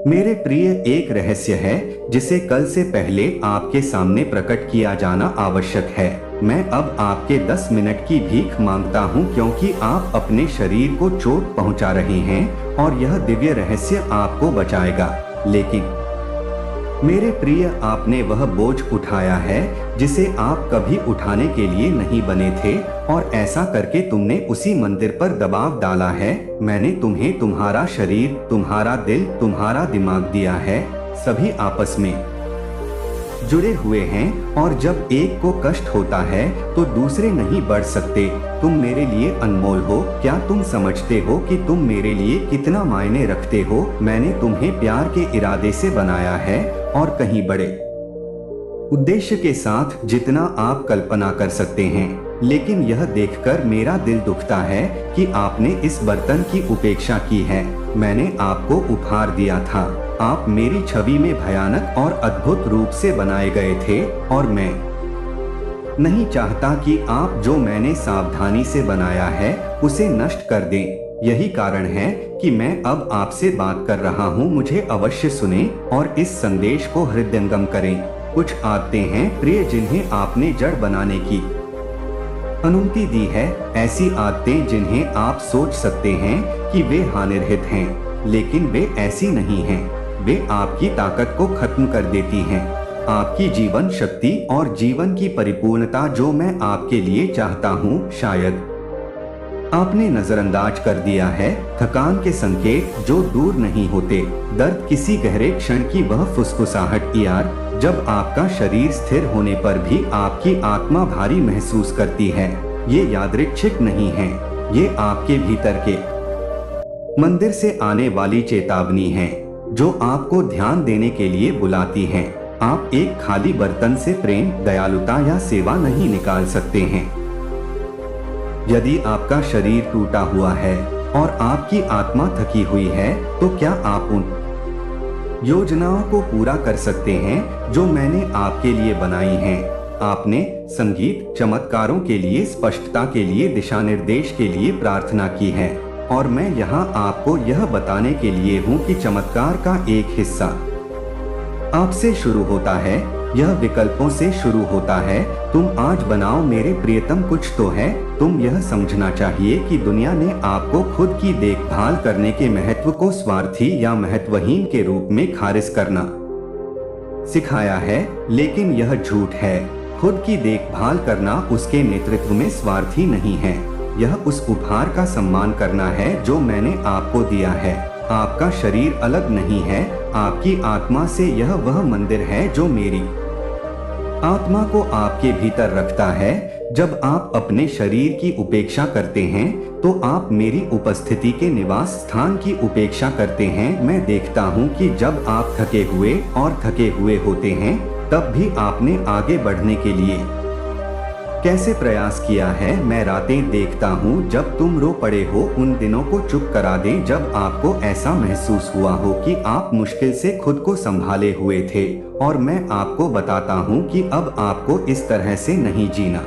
मेरे प्रिय, एक रहस्य है जिसे कल से पहले आपके सामने प्रकट किया जाना आवश्यक है। मैं अब आपके 10 मिनट की भीख मांगता हूँ, क्योंकि आप अपने शरीर को चोट पहुँचा रहे हैं और यह दिव्य रहस्य आपको बचाएगा। लेकिन मेरे प्रिय, आपने वह बोझ उठाया है जिसे आप कभी उठाने के लिए नहीं बने थे, और ऐसा करके तुमने उसी मंदिर पर दबाव डाला है। मैंने तुम्हें तुम्हारा शरीर, तुम्हारा दिल, तुम्हारा दिमाग दिया है। सभी आपस में जुड़े हुए हैं, और जब एक को कष्ट होता है तो दूसरे नहीं बढ़ सकते। तुम मेरे लिए अनमोल हो। क्या तुम समझते हो कि तुम मेरे लिए कितना मायने रखते हो? मैंने तुम्हें प्यार के इरादे से बनाया है, और कहीं बड़े उद्देश्य के साथ जितना आप कल्पना कर सकते हैं। लेकिन यह देखकर मेरा दिल दुखता है कि आपने इस बर्तन की उपेक्षा की है। मैंने आपको उपहार दिया था। आप मेरी छवि में भयानक और अद्भुत रूप से बनाए गए थे, और मैं नहीं चाहता कि आप जो मैंने सावधानी से बनाया है उसे नष्ट कर दें। यही कारण है कि मैं अब आपसे बात कर रहा हूँ। मुझे अवश्य सुने और इस संदेश को हृदयंगम करें। कुछ आदतें हैं प्रिय, जिन्हें आपने जड़ बनाने की अनुमति दी है। ऐसी आदतें जिन्हें आप सोच सकते हैं कि वे हानिरहित हैं, लेकिन वे ऐसी नहीं हैं। वे आपकी ताकत को खत्म कर देती हैं, आपकी जीवन शक्ति और जीवन की परिपूर्णता जो मैं आपके लिए चाहता हूँ, शायद आपने नजरअंदाज कर दिया है। थकान के संकेत जो दूर नहीं होते, दर्द किसी गहरे क्षण की वह फुसफुसाहट यार, जब आपका शरीर स्थिर होने पर भी आपकी आत्मा भारी महसूस करती है। ये यादृच्छिक नहीं है, ये आपके भीतर के मंदिर से आने वाली चेतावनी है, जो आपको ध्यान देने के लिए बुलाती है। आप एक खाली बर्तन से प्रेम, दयालुता या सेवा नहीं निकाल सकते हैं। यदि आपका शरीर टूटा हुआ है और आपकी आत्मा थकी हुई है, तो क्या आप उन योजनाओं को पूरा कर सकते हैं जो मैंने आपके लिए बनाई हैं? आपने संगीत, चमत्कारों के लिए, स्पष्टता के लिए, दिशा निर्देश के लिए प्रार्थना की है, और मैं यहाँ आपको यह बताने के लिए हूँ कि चमत्कार का एक हिस्सा आपसे शुरू होता है। यह विकल्पों से शुरू होता है। तुम आज बनाओ मेरे प्रियतम, कुछ तो है। तुम यह समझना चाहिए कि दुनिया ने आपको खुद की देखभाल करने के महत्व को स्वार्थी या महत्वहीन के रूप में खारिज करना सिखाया है, लेकिन यह झूठ है। खुद की देखभाल करना उसके नेतृत्व में स्वार्थी नहीं है। यह उस उपहार का सम्मान करना है जो मैंने आपको दिया है। आपका शरीर अलग नहीं है आपकी आत्मा से। यह वह मंदिर है जो मेरी आत्मा को आपके भीतर रखता है। जब आप अपने शरीर की उपेक्षा करते हैं, तो आप मेरी उपस्थिति के निवास स्थान की उपेक्षा करते हैं। मैं देखता हूँ कि जब आप थके हुए होते हैं, तब भी आपने आगे बढ़ने के लिए कैसे प्रयास किया है। मैं रातें देखता हूँ जब तुम रो पड़े हो। उन दिनों को चुप करा दें जब आपको ऐसा महसूस हुआ हो कि आप मुश्किल से खुद को संभाले हुए थे, और मैं आपको बताता हूँ कि अब आपको इस तरह से नहीं जीना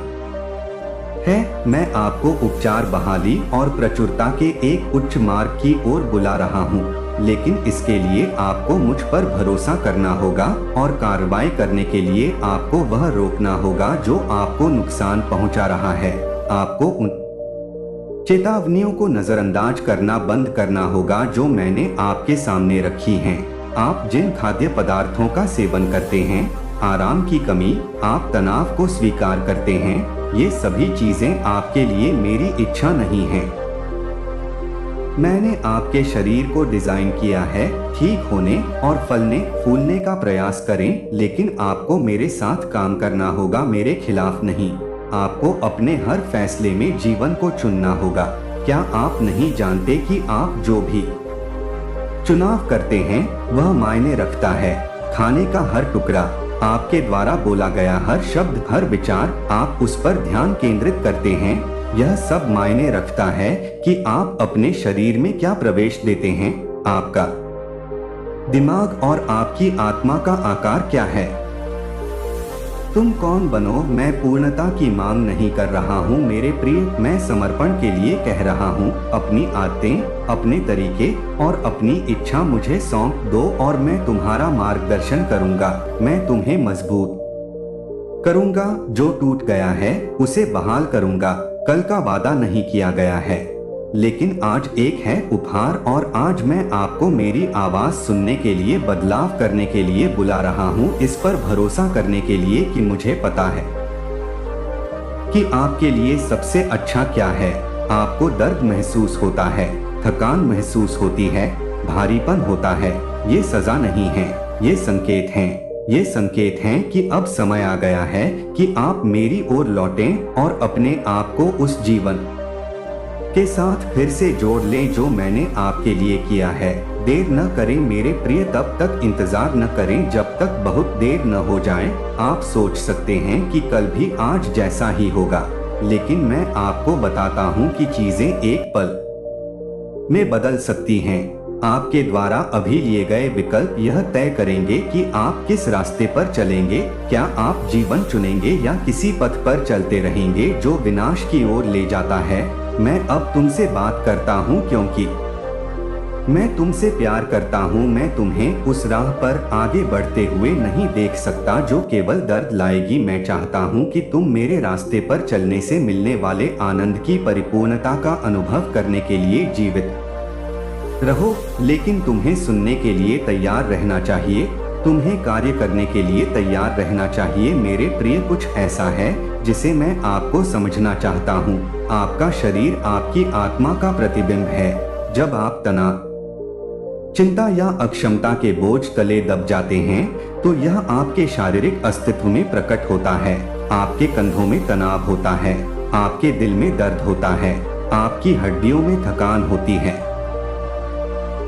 है। मैं आपको उपचार, बहाली और प्रचुरता के एक उच्च मार्ग की ओर बुला रहा हूँ, लेकिन इसके लिए आपको मुझ पर भरोसा करना होगा, और कार्रवाई करने के लिए आपको वह रोकना होगा जो आपको नुकसान पहुंचा रहा है। आपको उन चेतावनियों को नजरअंदाज करना बंद करना होगा जो मैंने आपके सामने रखी हैं। आप जिन खाद्य पदार्थों का सेवन करते हैं, आराम की कमी, आप तनाव को स्वीकार करते हैं, ये सभी चीजें आपके लिए मेरी इच्छा नहीं है। मैंने आपके शरीर को डिजाइन किया है ठीक होने और फलने फूलने का प्रयास करें, लेकिन आपको मेरे साथ काम करना होगा, मेरे खिलाफ नहीं। आपको अपने हर फैसले में जीवन को चुनना होगा। क्या आप नहीं जानते कि आप जो भी चुनाव करते हैं वह मायने रखता है? खाने का हर टुकड़ा, आपके द्वारा बोला गया हर शब्द, हर विचार, आप उस पर ध्यान केंद्रित करते हैं। यह सब मायने रखता है कि आप अपने शरीर में क्या प्रवेश देते हैं। आपका दिमाग और आपकी आत्मा का आकार क्या है? तुम कौन बनो? मैं पूर्णता की मांग नहीं कर रहा हूँ मेरे प्रिय, मैं समर्पण के लिए कह रहा हूँ। अपनी आदतें, अपने तरीके और अपनी इच्छा मुझे सौंप दो और मैं तुम्हारा मार्गदर्शन करूंगा। मैं तुम्हें मजबूत करूंगा, जो टूट गया है उसे बहाल करूंगा। कल का वादा नहीं किया गया है, लेकिन आज एक है उपहार, और आज मैं आपको मेरी आवाज सुनने के लिए, बदलाव करने के लिए बुला रहा हूँ, इस पर भरोसा करने के लिए कि मुझे पता है कि आपके लिए सबसे अच्छा क्या है। आपको दर्द महसूस होता है, थकान महसूस होती है, भारीपन होता है। ये सजा नहीं है, ये संकेत हैं। ये संकेत हैं कि अब समय आ गया है कि आप मेरी ओर लौटें और अपने आप को उस जीवन के साथ फिर से जोड़ लें जो मैंने आपके लिए किया है। देर न करें मेरे प्रिय, तब तक इंतजार न करें जब तक बहुत देर न हो जाए। आप सोच सकते हैं कि कल भी आज जैसा ही होगा, लेकिन मैं आपको बताता हूँ कि चीजें एक पल में बदल सकती हैं। आपके द्वारा अभी लिए गए विकल्प यह तय करेंगे कि आप किस रास्ते पर चलेंगे। क्या आप जीवन चुनेंगे या किसी पथ पर चलते रहेंगे जो विनाश की ओर ले जाता है। मैं अब तुमसे बात करता हूँ क्योंकि मैं तुमसे प्यार करता हूँ। मैं तुम्हें उस राह पर आगे बढ़ते हुए नहीं देख सकता जो केवल दर्द लाएगी। मैं चाहता हूँ कि तुम मेरे रास्ते पर चलने से मिलने वाले आनंद की परिपूर्णता का अनुभव करने के लिए जीवित रहो, लेकिन तुम्हें सुनने के लिए तैयार रहना चाहिए, तुम्हें कार्य करने के लिए तैयार रहना चाहिए। मेरे प्रिय, कुछ ऐसा है जिसे मैं आपको समझना चाहता हूँ। आपका शरीर आपकी आत्मा का प्रतिबिंब है। जब आप तनाव, चिंता या अक्षमता के बोझ तले दब जाते हैं तो यह आपके शारीरिक अस्तित्व में प्रकट होता है। आपके कंधों में तनाव होता है, आपके दिल में दर्द होता है, आपकी हड्डियों में थकान होती है।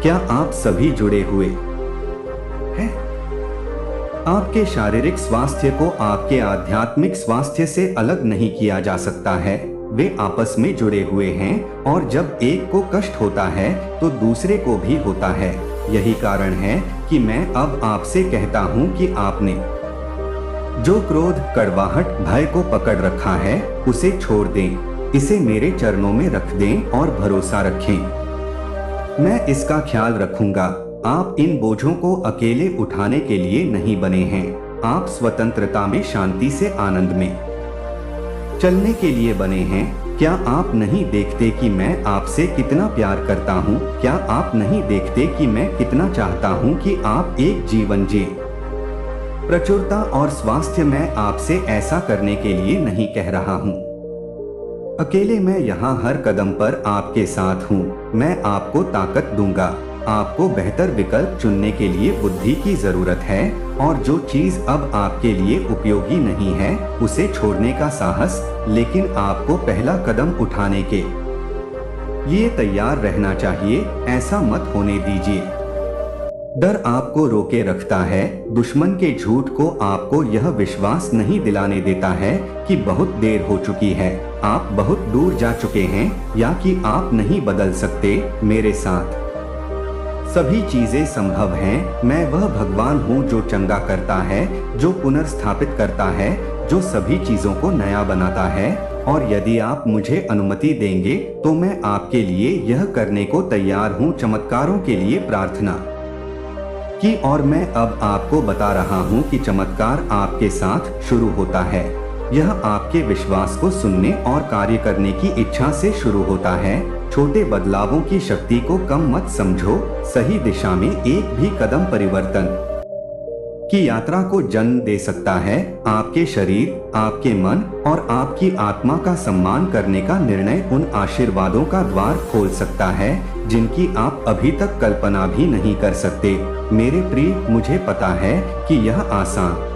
क्या आप सभी जुड़े हुए हैं? आपके शारीरिक स्वास्थ्य को आपके आध्यात्मिक स्वास्थ्य से अलग नहीं किया जा सकता है। वे आपस में जुड़े हुए हैं और जब एक को कष्ट होता है तो दूसरे को भी होता है। यही कारण है कि मैं अब आपसे कहता हूं कि आपने जो क्रोध, कड़वाहट, भय को पकड़ रखा है उसे छोड़ दें। इसे मेरे चरणों में रख दें और भरोसा रखें। मैं इसका ख्याल रखूंगा। आप इन बोझों को अकेले उठाने के लिए नहीं बने हैं। आप स्वतंत्रता में, शांति से, आनंद में चलने के लिए बने हैं। क्या आप नहीं देखते कि मैं आपसे कितना प्यार करता हूँ? क्या आप नहीं देखते कि मैं कितना चाहता हूँ कि आप एक जीवन जिए? प्रचुरता और स्वास्थ्य, मैं आपसे ऐसा करने के लिए नहीं कह रहा हूँ। अकेले मैं यहाँ हर कदम पर आपके साथ हूँ। मैं आपको ताकत दूंगा। आपको बेहतर विकल्प चुनने के लिए बुद्धि की जरूरत है और जो चीज अब आपके लिए उपयोगी नहीं है उसे छोड़ने का साहस। लेकिन आपको पहला कदम उठाने के लिए तैयार रहना चाहिए। ऐसा मत होने दीजिए। डर आपको रोके रखता है। दुश्मन के झूठ को आपको यह विश्वास नहीं दिलाने देता है कि बहुत देर हो चुकी है, आप बहुत दूर जा चुके हैं या कि आप नहीं बदल सकते। मेरे साथ सभी चीजें संभव हैं। मैं वह भगवान हूँ जो चंगा करता है, जो पुनर्स्थापित करता है, जो सभी चीजों को नया बनाता है। और यदि आप मुझे अनुमति देंगे तो मैं आपके लिए यह करने को तैयार हूँ। चमत्कारों के लिए प्रार्थना की, और मैं अब आपको बता रहा हूँ कि चमत्कार आपके साथ शुरू होता है। यह आपके विश्वास को सुनने और कार्य करने की इच्छा से शुरू होता है। छोटे बदलावों की शक्ति को कम मत समझो। सही दिशा में एक भी कदम परिवर्तन की यात्रा को जन्म दे सकता है। आपके शरीर, आपके मन और आपकी आत्मा का सम्मान करने का निर्णय उन आशीर्वादों का द्वार खोल सकता है जिनकी आप अभी तक कल्पना भी नहीं कर सकते। मेरे प्रिय, मुझे पता है कि यह आसान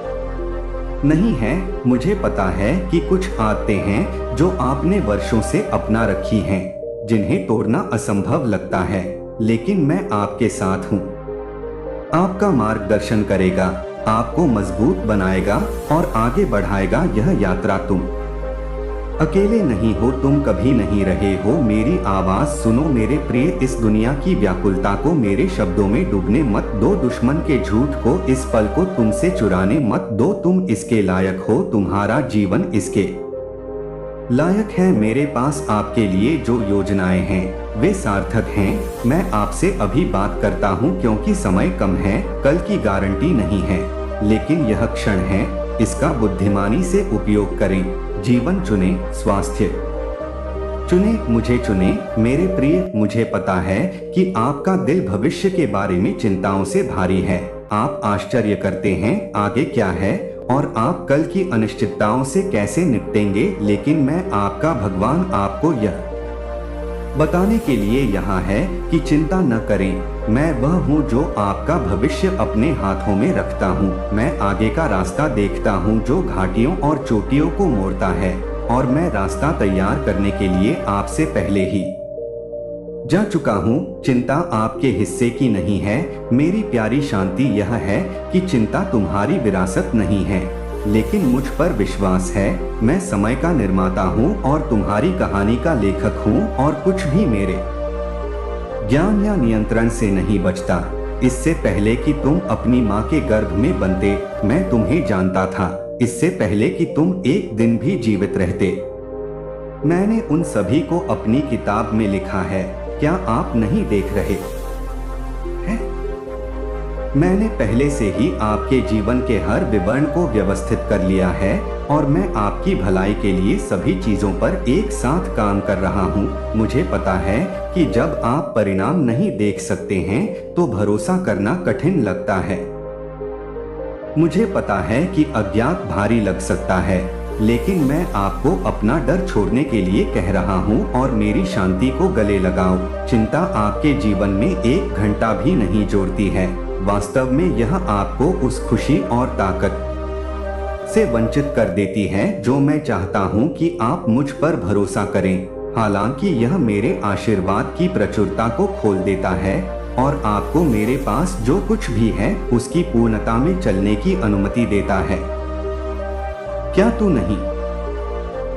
नहीं है। मुझे पता है कि कुछ आदतें हैं जो आपने वर्षों से अपना रखी हैं, जिन्हें तोड़ना असंभव लगता है, लेकिन मैं आपके साथ हूँ। आपका मार्गदर्शन करेगा, आपको मजबूत बनाएगा और आगे बढ़ाएगा। यह यात्रा तुम अकेले नहीं हो, तुम कभी नहीं रहे हो। मेरी आवाज सुनो मेरे प्रिय। इस दुनिया की व्याकुलता को मेरे शब्दों में डूबने मत दो। दुश्मन के झूठ को, इस पल को तुमसे चुराने मत दो। तुम इसके लायक हो। तुम्हारा जीवन इसके लायक है मेरे पास आपके लिए जो योजनाएं हैं वे सार्थक हैं। मैं आपसे अभी बात करता हूं क्योंकि समय कम है, कल की गारंटी नहीं है, लेकिन यह क्षण है, इसका बुद्धिमानी से उपयोग करें। जीवन चुने, स्वास्थ्य चुने, मुझे चुने। मेरे प्रिय, मुझे पता है कि आपका दिल भविष्य के बारे में चिंताओं से भारी है। आप आश्चर्य करते हैं आगे क्या है और आप कल की अनिश्चितताओं से कैसे निपटेंगे, लेकिन मैं आपका भगवान आपको यह बताने के लिए यहाँ है कि चिंता न करें। मैं वह हूँ जो आपका भविष्य अपने हाथों में रखता हूँ। मैं आगे का रास्ता देखता हूँ जो घाटियों और चोटियों को मोड़ता है, और मैं रास्ता तैयार करने के लिए आपसे पहले ही जा चुका हूँ। चिंता आपके हिस्से की नहीं है। मेरी प्यारी शांति यह है कि चिंता तुम्हारी विरासत नहीं है, लेकिन मुझ पर विश्वास है। मैं समय का निर्माता हूँ और तुम्हारी कहानी का लेखक हूँ, और कुछ भी मेरे ज्ञान या नियंत्रण से नहीं बचता। इससे पहले कि तुम अपनी माँ के गर्भ में बनते, मैं तुम्हें जानता था। इससे पहले कि तुम एक दिन भी जीवित रहते, मैंने उन सभी को अपनी किताब में लिखा है। क्या आप नहीं देख रहे हैं? मैंने पहले से ही आपके जीवन के हर विवरण को व्यवस्थित कर लिया है, और मैं आपकी भलाई के लिए सभी चीजों पर एक साथ काम कर रहा हूँ। मुझे पता है कि जब आप परिणाम नहीं देख सकते हैं तो भरोसा करना कठिन लगता है। मुझे पता है कि अज्ञात भारी लग सकता है, लेकिन मैं आपको अपना डर छोड़ने के लिए कह रहा हूँ और मेरी शांति को गले लगाओ। चिंता आपके जीवन में एक घंटा भी नहीं जोड़ती है। वास्तव में यह आपको उस खुशी और ताकत से वंचित कर देती है जो मैं चाहता हूँ कि आप मुझ पर भरोसा करें। हालांकि यह मेरे आशीर्वाद की प्रचुरता को खोल देता है और आपको मेरे पास जो कुछ भी है उसकी पूर्णता में चलने की अनुमति देता है। क्या तू नहीं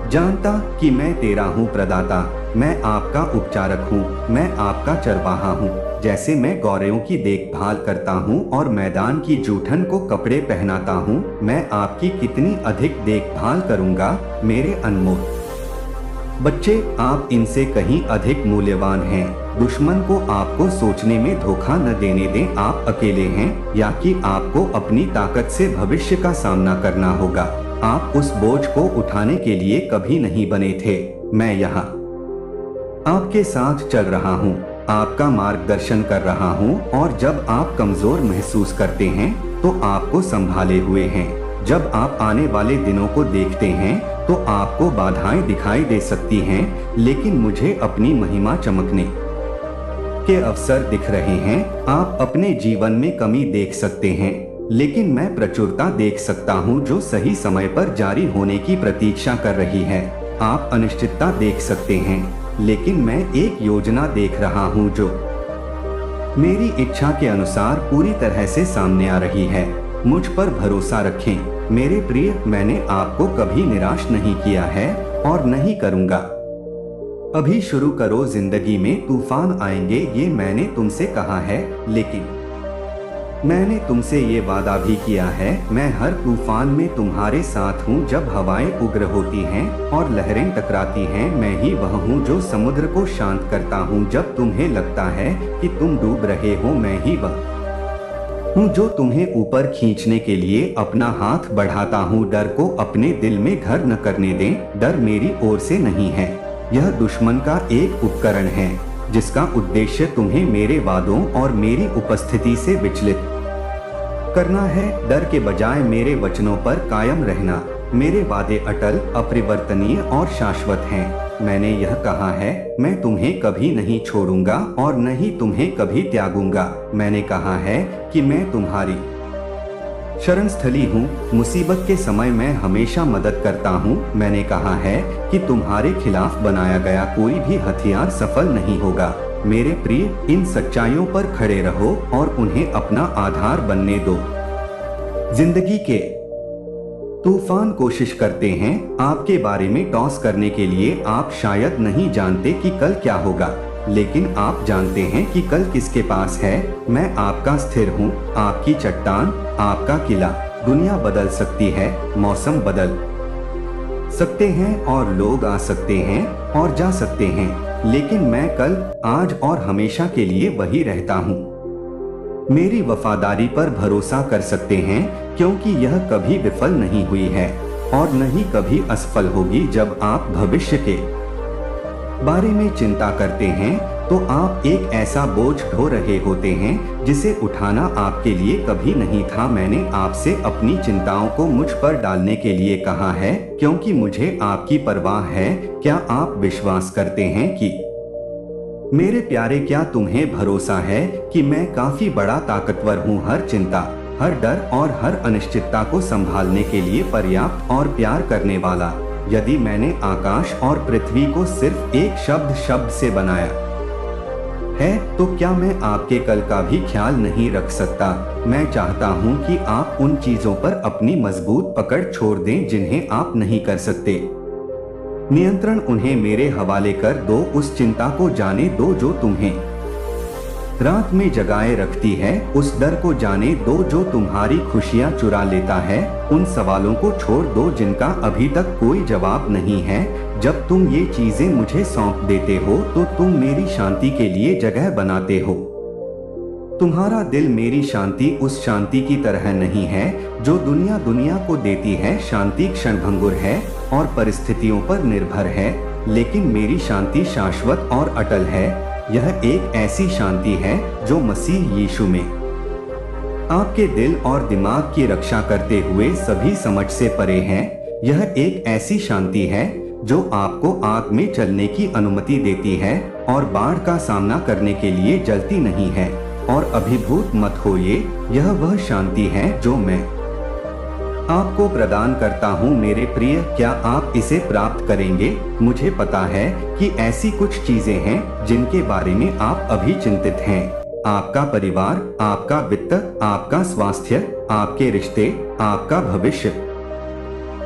जानता कि मैं तेरा हूँ प्रदाता? मैं आपका उपचारक हूँ, मैं आपका चरवाहा हूँ। जैसे मैं गौरवों की देखभाल करता हूँ और मैदान की जूठन को कपड़े पहनाता हूँ, मैं आपकी कितनी अधिक देखभाल करूँगा मेरे अनमोल बच्चे। आप इनसे कहीं अधिक मूल्यवान हैं। दुश्मन को आपको सोचने में धोखा न देने दें आप अकेले हैं, या कि आपको अपनी ताकत से भविष्य का सामना करना होगा। आप उस बोझ को उठाने के लिए कभी नहीं बने थे। मैं यहाँ आपके साथ चल रहा हूँ, आपका मार्गदर्शन कर रहा हूँ, और जब आप कमजोर महसूस करते हैं तो आपको संभाले हुए हैं। जब आप आने वाले दिनों को देखते हैं तो आपको बाधाएं दिखाई दे सकती हैं, लेकिन मुझे अपनी महिमा चमकने के अवसर दिख रहे हैं। आप अपने जीवन में कमी देख सकते हैं, लेकिन मैं प्रचुरता देख सकता हूं जो सही समय पर जारी होने की प्रतीक्षा कर रही है। आप अनिश्चितता देख सकते हैं, लेकिन मैं एक योजना देख रहा हूं जो मेरी इच्छा के अनुसार पूरी तरह से सामने आ रही है। मुझ पर भरोसा रखें मेरे प्रिय। मैंने आपको कभी निराश नहीं किया है और नहीं करूंगा। अभी शुरू करो। जिंदगी में तूफान आएंगे, ये मैंने तुमसे कहा है, लेकिन मैंने तुमसे ये वादा भी किया है, मैं हर तूफान में तुम्हारे साथ हूँ। जब हवाएं उग्र होती हैं और लहरें टकराती हैं, मैं ही वह हूँ जो समुद्र को शांत करता हूँ। जब तुम्हें लगता है कि तुम डूब रहे हो, मैं ही वह हूँ जो तुम्हें ऊपर खींचने के लिए अपना हाथ बढ़ाता हूँ। डर को अपने दिल में घर न करने दें। डर मेरी ओर से नहीं है, यह दुश्मन का एक उपकरण है जिसका उद्देश्य तुम्हें मेरे वादों और मेरी उपस्थिति से विचलित करना है। डर के बजाय मेरे वचनों पर कायम रहना। मेरे वादे अटल, अपरिवर्तनीय और शाश्वत हैं। मैंने यह कहा है, मैं तुम्हें कभी नहीं छोड़ूंगा और न ही तुम्हें कभी त्यागूंगा। मैंने कहा है कि मैं तुम्हारी शरण स्थली हूँ। मुसीबत के समय मैं हमेशा मदद करता हूँ। मैंने कहा है कि तुम्हारे खिलाफ बनाया गया कोई भी हथियार सफल नहीं होगा। मेरे प्रिय, इन सच्चाइयों पर खड़े रहो और उन्हें अपना आधार बनने दो। जिंदगी के तूफान कोशिश करते हैं आपके बारे में टॉस करने के लिए। आप शायद नहीं जानते कि कल क्या होगा, लेकिन आप जानते हैं कि कल किसके पास है। मैं आपका स्थिर हूँ, आपकी चट्टान, आपका किला। दुनिया बदल सकती है, मौसम बदल सकते हैं और लोग आ सकते हैं और जा सकते हैं, लेकिन मैं कल, आज और हमेशा के लिए वही रहता हूँ। मेरी वफादारी पर भरोसा कर सकते हैं, क्योंकि यह कभी विफल नहीं हुई है और न ही कभी असफल होगी। जब आप भविष्य के बारे में चिंता करते हैं तो आप एक ऐसा बोझ ढो रहे होते हैं जिसे उठाना आपके लिए कभी नहीं था। मैंने आपसे अपनी चिंताओं को मुझ पर डालने के लिए कहा है, क्योंकि मुझे आपकी परवाह है। क्या आप विश्वास करते हैं कि मेरे प्यारे, क्या तुम्हें भरोसा है कि मैं काफी बड़ा ताकतवर हूँ, हर चिंता, हर डर और हर अनिश्चितता को संभालने के लिए पर्याप्त और प्यार करने वाला। यदि मैंने आकाश और पृथ्वी को सिर्फ एक शब्द से बनाया है, तो क्या मैं आपके कल का भी ख्याल नहीं रख सकता? मैं चाहता हूँ कि आप उन चीजों पर अपनी मजबूत पकड़ छोड़ दें जिन्हें आप नहीं कर सकते। नियंत्रण उन्हें मेरे हवाले कर दो, उस चिंता को जाने दो जो तुम्हें रात में जगाए रखती है, उस डर को जाने दो जो तुम्हारी खुशियां चुरा लेता है, उन सवालों को छोड़ दो जिनका अभी तक कोई जवाब नहीं है। जब तुम ये चीजें मुझे सौंप देते हो तो तुम मेरी शांति के लिए जगह बनाते हो। तुम्हारा दिल मेरी शांति उस शांति की तरह नहीं है जो दुनिया को देती है। शांति क्षणभंगुर है और परिस्थितियों पर निर्भर है, लेकिन मेरी शांति शाश्वत और अटल है। यह एक ऐसी शांति है जो मसीह यीशु में आपके दिल और दिमाग की रक्षा करते हुए सभी समझ से परे है। यह एक ऐसी शांति है जो आपको आग में चलने की अनुमति देती है और बाढ़ का सामना करने के लिए जलती नहीं है। और अभिभूत मत होइए, यह वह शांति है जो मैं आपको प्रदान करता हूँ। मेरे प्रिय, क्या आप इसे प्राप्त करेंगे? मुझे पता है कि ऐसी कुछ चीजें हैं जिनके बारे में आप अभी चिंतित हैं। आपका परिवार, आपका वित्त, आपका स्वास्थ्य, आपके रिश्ते, आपका भविष्य।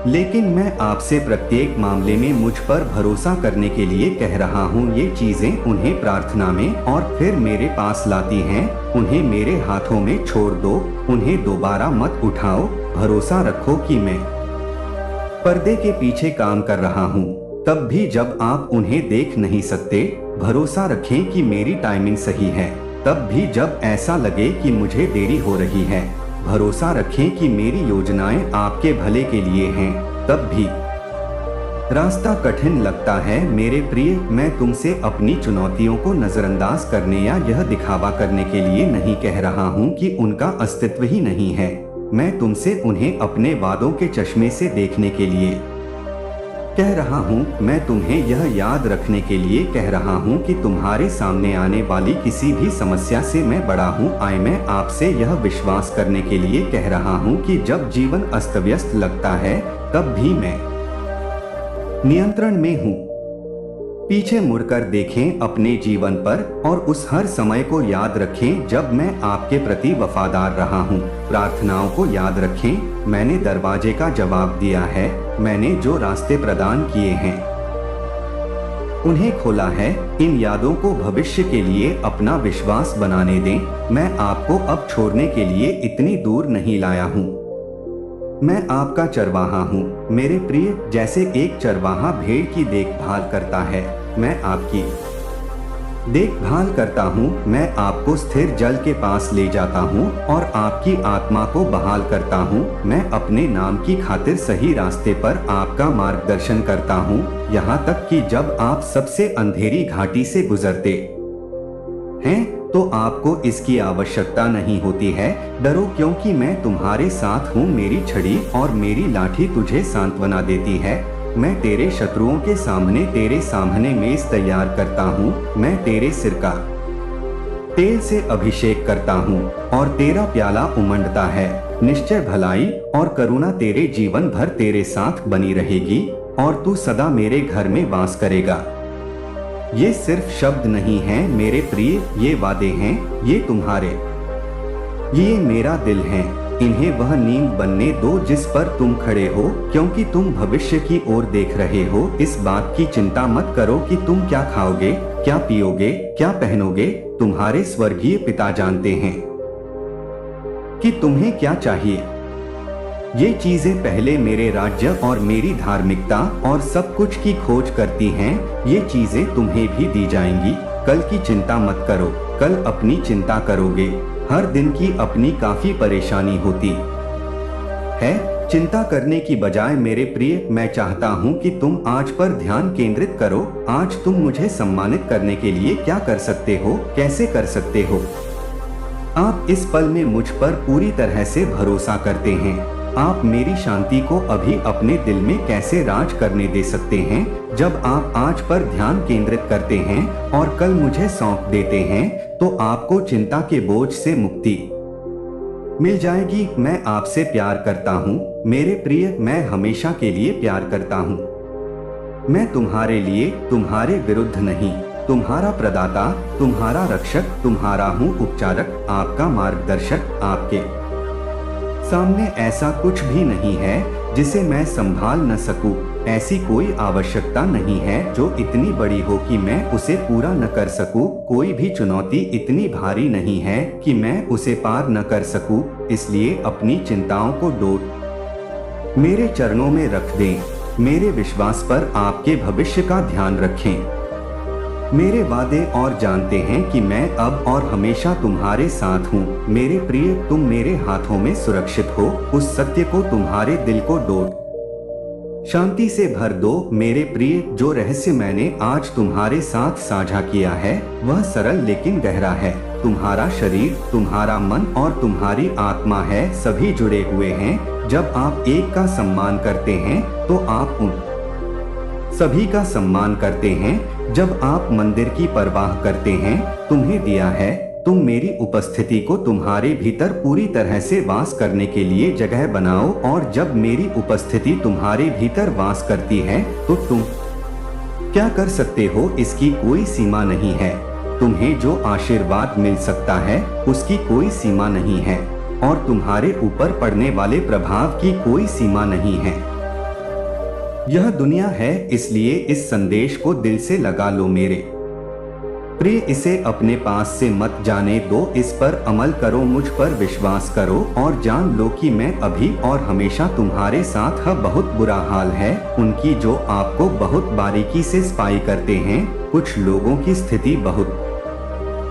लेकिन मैं आपसे प्रत्येक मामले में मुझ पर भरोसा करने के लिए कह रहा हूँ। ये चीजें उन्हें प्रार्थना में और फिर मेरे पास लाती हैं। उन्हें मेरे हाथों में छोड़ दो, उन्हें दोबारा मत उठाओ। भरोसा रखो कि मैं पर्दे के पीछे काम कर रहा हूँ, तब भी जब आप उन्हें देख नहीं सकते। भरोसा रखें कि मेरी टाइमिंग सही है, तब भी जब ऐसा लगे कि मुझे देरी हो रही है। भरोसा रखें कि मेरी योजनाएं आपके भले के लिए हैं, तब भी रास्ता कठिन लगता है। मेरे प्रिय, मैं तुमसे अपनी चुनौतियों को नजरअंदाज करने या यह दिखावा करने के लिए नहीं कह रहा हूँ कि उनका अस्तित्व ही नहीं है। मैं तुमसे उन्हें अपने वादों के चश्मे से देखने के लिए कह रहा हूँ। मैं तुम्हें यह याद रखने के लिए कह रहा हूँ कि तुम्हारे सामने आने वाली किसी भी समस्या से मैं बड़ा हूँ। मैं आपसे यह विश्वास करने के लिए कह रहा हूँ कि जब जीवन अस्त व्यस्त लगता है, तब भी मैं नियंत्रण में हूँ। पीछे मुड़कर देखें अपने जीवन पर और उस हर समय को याद रखें जब मैं आपके प्रति वफादार रहा हूँ। प्रार्थनाओं को याद रखें, मैंने दरवाजे का जवाब दिया है, मैंने जो रास्ते प्रदान किए हैं उन्हें खोला है। इन यादों को भविष्य के लिए अपना विश्वास बनाने दें। मैं आपको अब छोड़ने के लिए इतनी दूर नहीं लाया हूँ। मैं आपका चरवाहा हूँ मेरे प्रिय। जैसे एक चरवाहा भेड़ की देखभाल करता है, मैं आपकी देखभाल करता हूँ। मैं आपको स्थिर जल के पास ले जाता हूँ और आपकी आत्मा को बहाल करता हूँ। मैं अपने नाम की खातिर सही रास्ते पर आपका मार्गदर्शन करता हूँ, यहाँ तक कि जब आप सबसे अंधेरी घाटी से गुजरते हैं तो आपको इसकी आवश्यकता नहीं होती है। डरो, क्योंकि मैं तुम्हारे साथ हूँ। मेरी छड़ी और मेरी लाठी तुझे सांत्वना देती है। मैं तेरे शत्रुओं के सामने तेरे सामने मेज तैयार करता हूँ। मैं तेरे सिर का तेल से अभिषेक करता हूँ और तेरा प्याला उमंडता है। निश्चय भलाई और करुणा तेरे जीवन भर तेरे साथ बनी रहेगी और तू सदा मेरे घर में वास करेगा। ये सिर्फ शब्द नहीं हैं मेरे प्रिय, ये वादे हैं, ये तुम्हारे, ये मेरा दिल है। इन्हें वह नींव बनने दो जिस पर तुम खड़े हो, क्योंकि तुम भविष्य की ओर देख रहे हो। इस बात की चिंता मत करो कि तुम क्या खाओगे, क्या पियोगे, क्या पहनोगे। तुम्हारे स्वर्गीय पिता जानते हैं कि तुम्हें क्या चाहिए। ये चीजें पहले मेरे राज्य और मेरी धार्मिकता और सब कुछ की खोज करती हैं। ये चीजें तुम्हें भी दी जाएंगी। कल की चिंता मत करो, कल अपनी चिंता करोगे। हर दिन की अपनी काफी परेशानी होती है। चिंता करने की बजाय मेरे प्रिय, मैं चाहता हूँ कि तुम आज पर ध्यान केंद्रित करो। आज तुम मुझे सम्मानित करने के लिए क्या कर सकते हो, कैसे कर सकते हो। आप इस पल में मुझ पर पूरी तरह से भरोसा करते हैं। आप मेरी शांति को अभी अपने दिल में कैसे राज करने दे सकते हैं। जब आप आज पर ध्यान केंद्रित करते हैं और कल मुझे सौंप देते हैं, तो आपको चिंता के बोझ से मुक्ति मिल जाएगी। मैं आपसे प्यार करता हूँ मेरे प्रिय, मैं हमेशा के लिए प्यार करता हूँ। मैं तुम्हारे लिए, तुम्हारे विरुद्ध नहीं, तुम्हारा प्रदाता, तुम्हारा रक्षक, तुम्हारा हूँ उपचारक, आपका मार्गदर्शक। आपके सामने ऐसा कुछ भी नहीं है जिसे मैं संभाल न सकूं। ऐसी कोई आवश्यकता नहीं है जो इतनी बड़ी हो कि मैं उसे पूरा न कर सकूं। कोई भी चुनौती इतनी भारी नहीं है कि मैं उसे पार न कर सकूं। इसलिए अपनी चिंताओं को डोट मेरे चरणों में रख दें। मेरे विश्वास पर आपके भविष्य का ध्यान रखें। मेरे वादे और जानते हैं कि मैं अब और हमेशा तुम्हारे साथ हूँ। मेरे प्रिय, तुम मेरे हाथों में सुरक्षित हो। उस सत्य को तुम्हारे दिल को डोट शांति से भर दो। मेरे प्रिय, जो रहस्य मैंने आज तुम्हारे साथ साझा किया है वह सरल लेकिन गहरा है। तुम्हारा शरीर, तुम्हारा मन और तुम्हारी आत्मा है, सभी जुड़े हुए हैं। जब आप एक का सम्मान करते हैं तो आप उन सभी का सम्मान करते हैं। जब आप मंदिर की परवाह करते हैं, तुम्हें दिया है। तुम मेरी उपस्थिति को तुम्हारे भीतर पूरी तरह से वास करने के लिए जगह बनाओ, और जब मेरी उपस्थिति तुम्हारे भीतर वास करती है तो तुम क्या कर सकते हो इसकी कोई सीमा नहीं है। तुम्हें जो आशीर्वाद मिल सकता है उसकी कोई सीमा नहीं है, और तुम्हारे ऊपर पड़ने वाले प्रभाव की कोई सीमा नहीं है। यह दुनिया है, इसलिए इस संदेश को दिल से लगा लो मेरे प्रिय। इसे अपने पास से मत जाने दो, इस पर अमल करो, मुझ पर विश्वास करो और जान लो कि मैं अभी और हमेशा तुम्हारे साथ हूँ। बहुत बुरा हाल है उनकी जो आपको बहुत बारीकी से स्पाई करते हैं। कुछ लोगों की स्थिति बहुत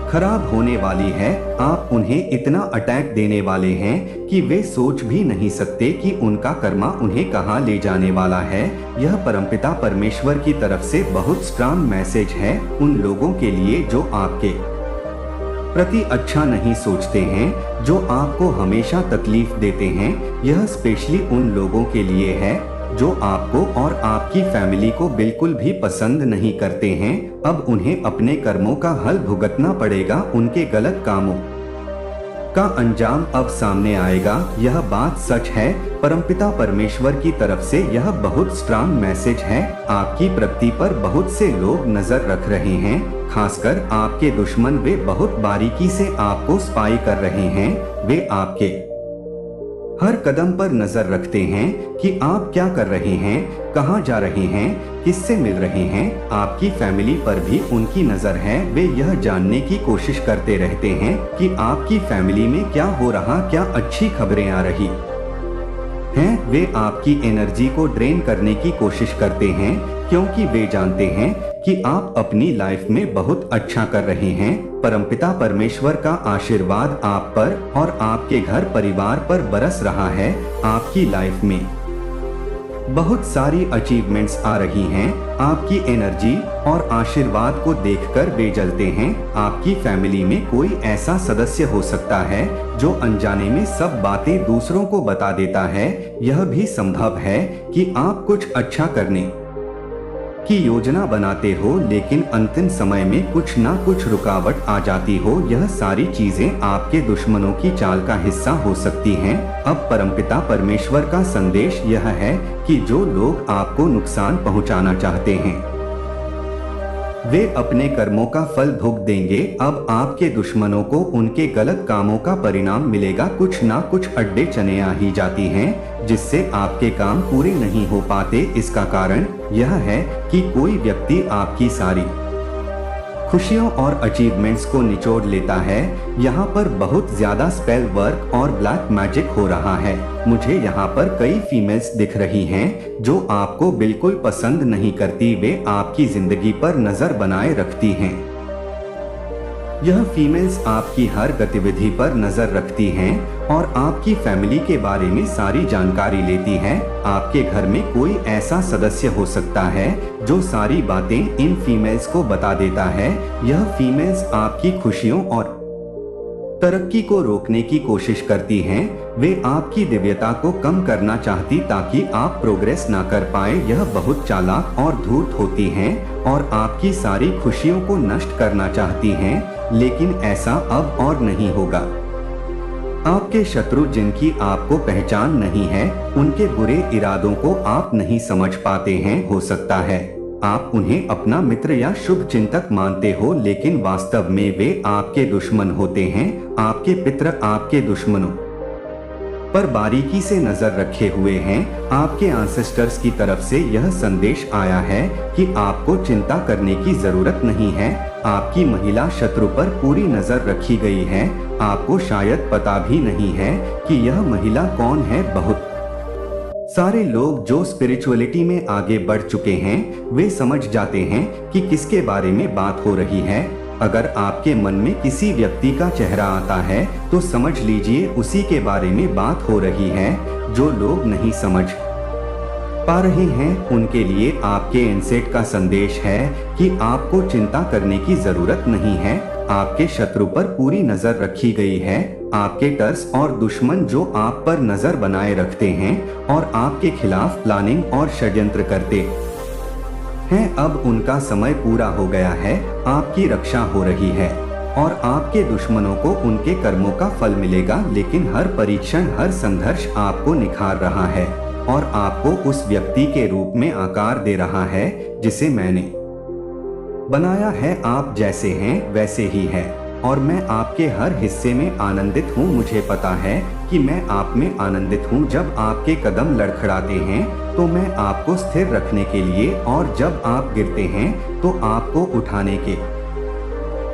खराब होने वाली है। आप उन्हें इतना अटैक देने वाले हैं कि वे सोच भी नहीं सकते कि उनका कर्मा उन्हें कहां ले जाने वाला है। यह परमपिता परमेश्वर की तरफ से बहुत स्ट्रांग मैसेज है उन लोगों के लिए जो आपके प्रति अच्छा नहीं सोचते हैं, जो आपको हमेशा तकलीफ देते हैं। यह स्पेशली उन लोगों के लिए है जो आपको और आपकी फैमिली को बिल्कुल भी पसंद नहीं करते हैं। अब उन्हें अपने कर्मों का हल भुगतना पड़ेगा। उनके गलत कामों का अंजाम अब सामने आएगा। यह बात सच है। परमपिता परमेश्वर की तरफ से यह बहुत स्ट्रांग मैसेज है। आपकी प्रगति पर बहुत से लोग नजर रख रहे हैं, खासकर आपके दुश्मन। वे बहुत बारीकी से आपको स्पाई कर रहे हैं। वे आपके हर कदम पर नजर रखते हैं कि आप क्या कर रहे हैं, कहां जा रहे हैं, किससे मिल रहे हैं। आपकी फैमिली पर भी उनकी नजर है। वे यह जानने की कोशिश करते रहते हैं कि आपकी फैमिली में क्या हो रहा, क्या अच्छी खबरें आ रही हैं। वे आपकी एनर्जी को ड्रेन करने की कोशिश करते हैं, क्योंकि वे जानते हैं कि आप अपनी लाइफ में बहुत अच्छा कर रहे हैं। परमपिता परमेश्वर का आशीर्वाद आप पर और आपके घर परिवार पर बरस रहा है। आपकी लाइफ में बहुत सारी अचीवमेंट्स आ रही हैं। आपकी एनर्जी और आशीर्वाद को देखकर वे जलते हैं। आपकी फैमिली में कोई ऐसा सदस्य हो सकता है जो अनजाने में सब बातें दूसरों को बता देता है। यह भी संभव है कि आप कुछ अच्छा करने की योजना बनाते हो, लेकिन अंतिम समय में कुछ ना कुछ रुकावट आ जाती हो। यह सारी चीजें आपके दुश्मनों की चाल का हिस्सा हो सकती हैं। अब परमपिता परमेश्वर का संदेश यह है कि जो लोग आपको नुकसान पहुंचाना चाहते हैं वे अपने कर्मों का फल भोग देंगे। अब आपके दुश्मनों को उनके गलत कामों का परिणाम मिलेगा। कुछ ना कुछ अड्डे चने आ ही जाती हैं जिससे आपके काम पूरे नहीं हो पाते। इसका कारण यह है कि कोई व्यक्ति आपकी सारी खुशियों और अचीवमेंट्स को निचोड़ लेता है। यहाँ पर बहुत ज्यादा स्पेल वर्क और ब्लैक मैजिक हो रहा है। मुझे यहाँ पर कई फीमेल्स दिख रही हैं जो आपको बिल्कुल पसंद नहीं करती, वे आपकी जिंदगी पर नजर बनाए रखती हैं। यह फीमेल्स आपकी हर गतिविधि पर नजर रखती हैं और आपकी फैमिली के बारे में सारी जानकारी लेती हैं। आपके घर में कोई ऐसा सदस्य हो सकता है जो सारी बातें इन फीमेल्स को बता देता है। यह फीमेल्स आपकी खुशियों और तरक्की को रोकने की कोशिश करती हैं। वे आपकी दिव्यता को कम करना चाहती ताकि आप प्रोग्रेस ना कर पाए। यह बहुत चालाक और धूर्त होती हैं और आपकी सारी खुशियों को नष्ट करना चाहती हैं, लेकिन ऐसा अब और नहीं होगा। आपके शत्रु जिनकी आपको पहचान नहीं है, उनके बुरे इरादों को आप नहीं समझ पाते हैं। हो सकता है आप उन्हें अपना मित्र या शुभ चिंतक मानते हो, लेकिन वास्तव में वे आपके दुश्मन होते हैं। आपके पितर आपके दुश्मनों पर बारीकी से नजर रखे हुए हैं। आपके एंसेस्टर्स की तरफ से यह संदेश आया है कि आपको चिंता करने की जरूरत नहीं है। आपकी महिला शत्रु पर पूरी नजर रखी गई है। आपको शायद पता भी नहीं है कि यह महिला कौन है। बहुत सारे लोग जो स्पिरिचुअलिटी में आगे बढ़ चुके हैं, वे समझ जाते हैं कि किसके बारे में बात हो रही है। अगर आपके मन में किसी व्यक्ति का चेहरा आता है तो समझ लीजिए उसी के बारे में बात हो रही है। जो लोग नहीं समझ पा रहे हैं, उनके लिए आपके इनसेट का संदेश है कि आपको चिंता करने की जरूरत नहीं है। आपके शत्रु पर पूरी नजर रखी गई है। आपके टर्स और दुश्मन जो आप पर नजर बनाए रखते हैं और आपके खिलाफ प्लानिंग और षड्यंत्र करते हैं, अब उनका समय पूरा हो गया है। आपकी रक्षा हो रही है और आपके दुश्मनों को उनके कर्मों का फल मिलेगा। लेकिन हर परीक्षण, हर संघर्ष आपको निखार रहा है और आपको उस व्यक्ति के रूप में आकार दे रहा है जिसे मैंने बनाया है। आप जैसे हैं वैसे ही है और मैं आपके हर हिस्से में आनंदित हूँ। मुझे पता है कि मैं आप में आनंदित हूँ। जब आपके कदम लड़खड़ाते हैं तो मैं आपको स्थिर रखने के लिए, और जब आप गिरते हैं तो आपको उठाने के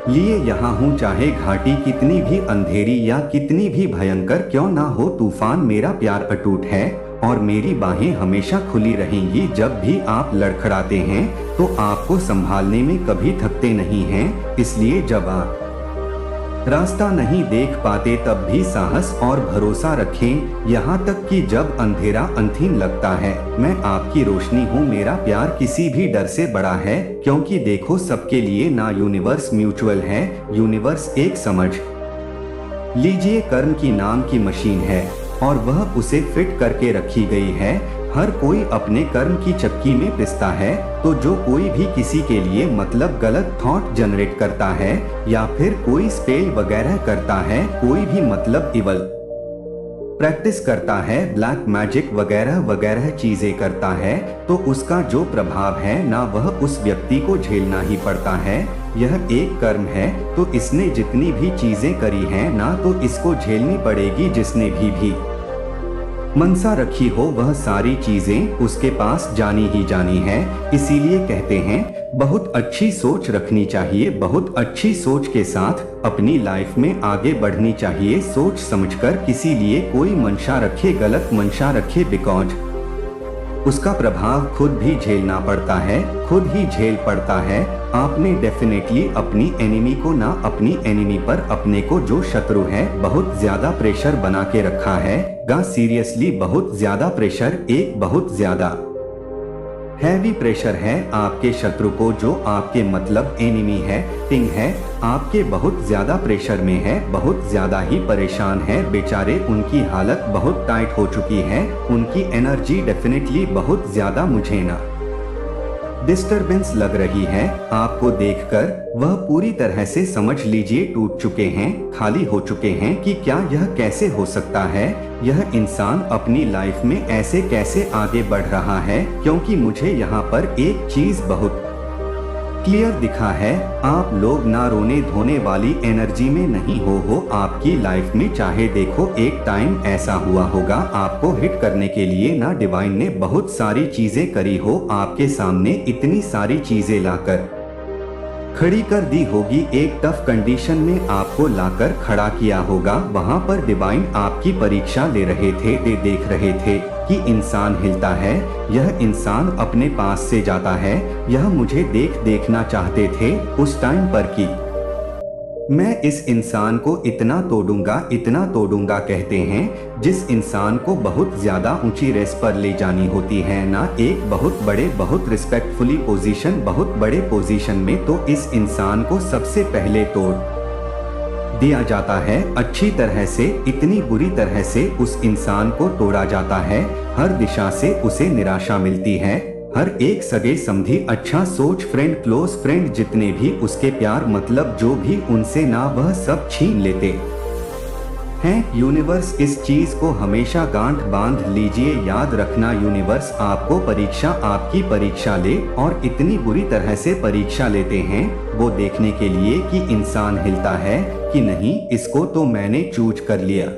लिए यहाँ हूँ। चाहे घाटी कितनी भी अंधेरी या कितनी भी भयंकर क्यों ना हो, तूफान, मेरा प्यार अटूट है और मेरी बाहें हमेशा खुली रहेंगी। जब भी आप लड़खड़ाते हैं तो आपको संभालने में कभी थकते नहीं हैं। इसलिए जब आप रास्ता नहीं देख पाते तब भी साहस और भरोसा रखें, यहाँ तक कि जब अंधेरा अंधीन लगता है। मैं आपकी रोशनी हूँ। मेरा प्यार किसी भी डर से बड़ा है, क्योंकि देखो सबके लिए ना यूनिवर्स म्यूचुअल है। यूनिवर्स एक समझ लीजिए कर्म की नाम की मशीन है और वह उसे फिट करके रखी गई है। हर कोई अपने कर्म की चक्की में पिसता है। तो जो कोई भी किसी के लिए मतलब गलत थॉट जनरेट करता है या फिर कोई स्पेल वगैरह करता है, कोई भी मतलब इवल प्रैक्टिस करता है, ब्लैक मैजिक वगैरह वगैरह चीजें करता है, तो उसका जो प्रभाव है ना वह उस व्यक्ति को झेलना ही पड़ता है। यह एक कर्म है, तो इसने जितनी भी चीजें करी हैं ना तो इसको झेलनी पड़ेगी। जिसने भी मनसा रखी हो वह सारी चीजें उसके पास जानी ही जानी है। इसीलिए कहते हैं बहुत अच्छी सोच रखनी चाहिए, बहुत अच्छी सोच के साथ अपनी लाइफ में आगे बढ़नी चाहिए। सोच समझकर किसी लिए कोई मंशा रखे, गलत मंशा रखे, बिकॉज उसका प्रभाव खुद भी झेलना पड़ता है, खुद ही झेल पड़ता है। आपने डेफिनेटली अपनी एनिमी को ना अपनी एनिमी पर अपने को जो शत्रु है बहुत ज्यादा प्रेशर बना के रखा है। सीरियसली बहुत ज्यादा प्रेशर, एक बहुत ज्यादा हैवी प्रेशर है आपके शत्रु को, जो आपके मतलब एनिमी है, टिंग है, आपके बहुत ज्यादा प्रेशर में है, बहुत ज्यादा ही परेशान है। बेचारे, उनकी हालत बहुत टाइट हो चुकी है, उनकी एनर्जी डेफिनेटली बहुत ज्यादा मुझे ना डिस्टरबेंस लग रही है। आपको देखकर वह पूरी तरह से समझ लीजिए टूट चुके हैं, खाली हो चुके हैं कि क्या यह कैसे हो सकता है, यह इंसान अपनी लाइफ में ऐसे कैसे आगे बढ़ रहा है। क्योंकि मुझे यहाँ पर एक चीज बहुत क्लियर दिखा है, आप लोग ना रोने धोने वाली एनर्जी में नहीं हो आपकी लाइफ में। चाहे देखो एक टाइम ऐसा हुआ होगा आपको हिट करने के लिए ना डिवाइन ने बहुत सारी चीजें करी हो आपके सामने, इतनी सारी चीजें लाकर खड़ी कर दी होगी, एक टफ कंडीशन में आपको लाकर खड़ा किया होगा। वहाँ पर डिवाइन आपकी परीक्षा ले रहे थे, देख रहे थे कि इंसान हिलता है, यह इंसान अपने पास से जाता है। यह मुझे देखना चाहते थे उस टाइम पर कि मैं इस इंसान को इतना तोड़ूंगा कहते हैं जिस इंसान को बहुत ज्यादा ऊंची रेस पर ले जानी होती है ना, एक बहुत रिस्पेक्टफुली पोजीशन, बहुत बड़े पोजीशन में, तो इस इंसान को सबसे पहले तोड़ दिया जाता है अच्छी तरह से, इतनी बुरी तरह से उस इंसान को तोड़ा जाता है। हर दिशा से उसे निराशा मिलती है, हर एक सगे समधी, अच्छा सोच फ्रेंड, क्लोज फ्रेंड, जितने भी उसके प्यार मतलब जो भी उनसे ना, वह सब छीन लेते हैं। यूनिवर्स इस चीज को हमेशा गांठ बांध लीजिए, याद रखना यूनिवर्स आपकी परीक्षा ले, और इतनी बुरी तरह से परीक्षा लेते हैं वो देखने के लिए कि इंसान हिलता है कि नहीं, इसको तो मैंने चूज कर लिया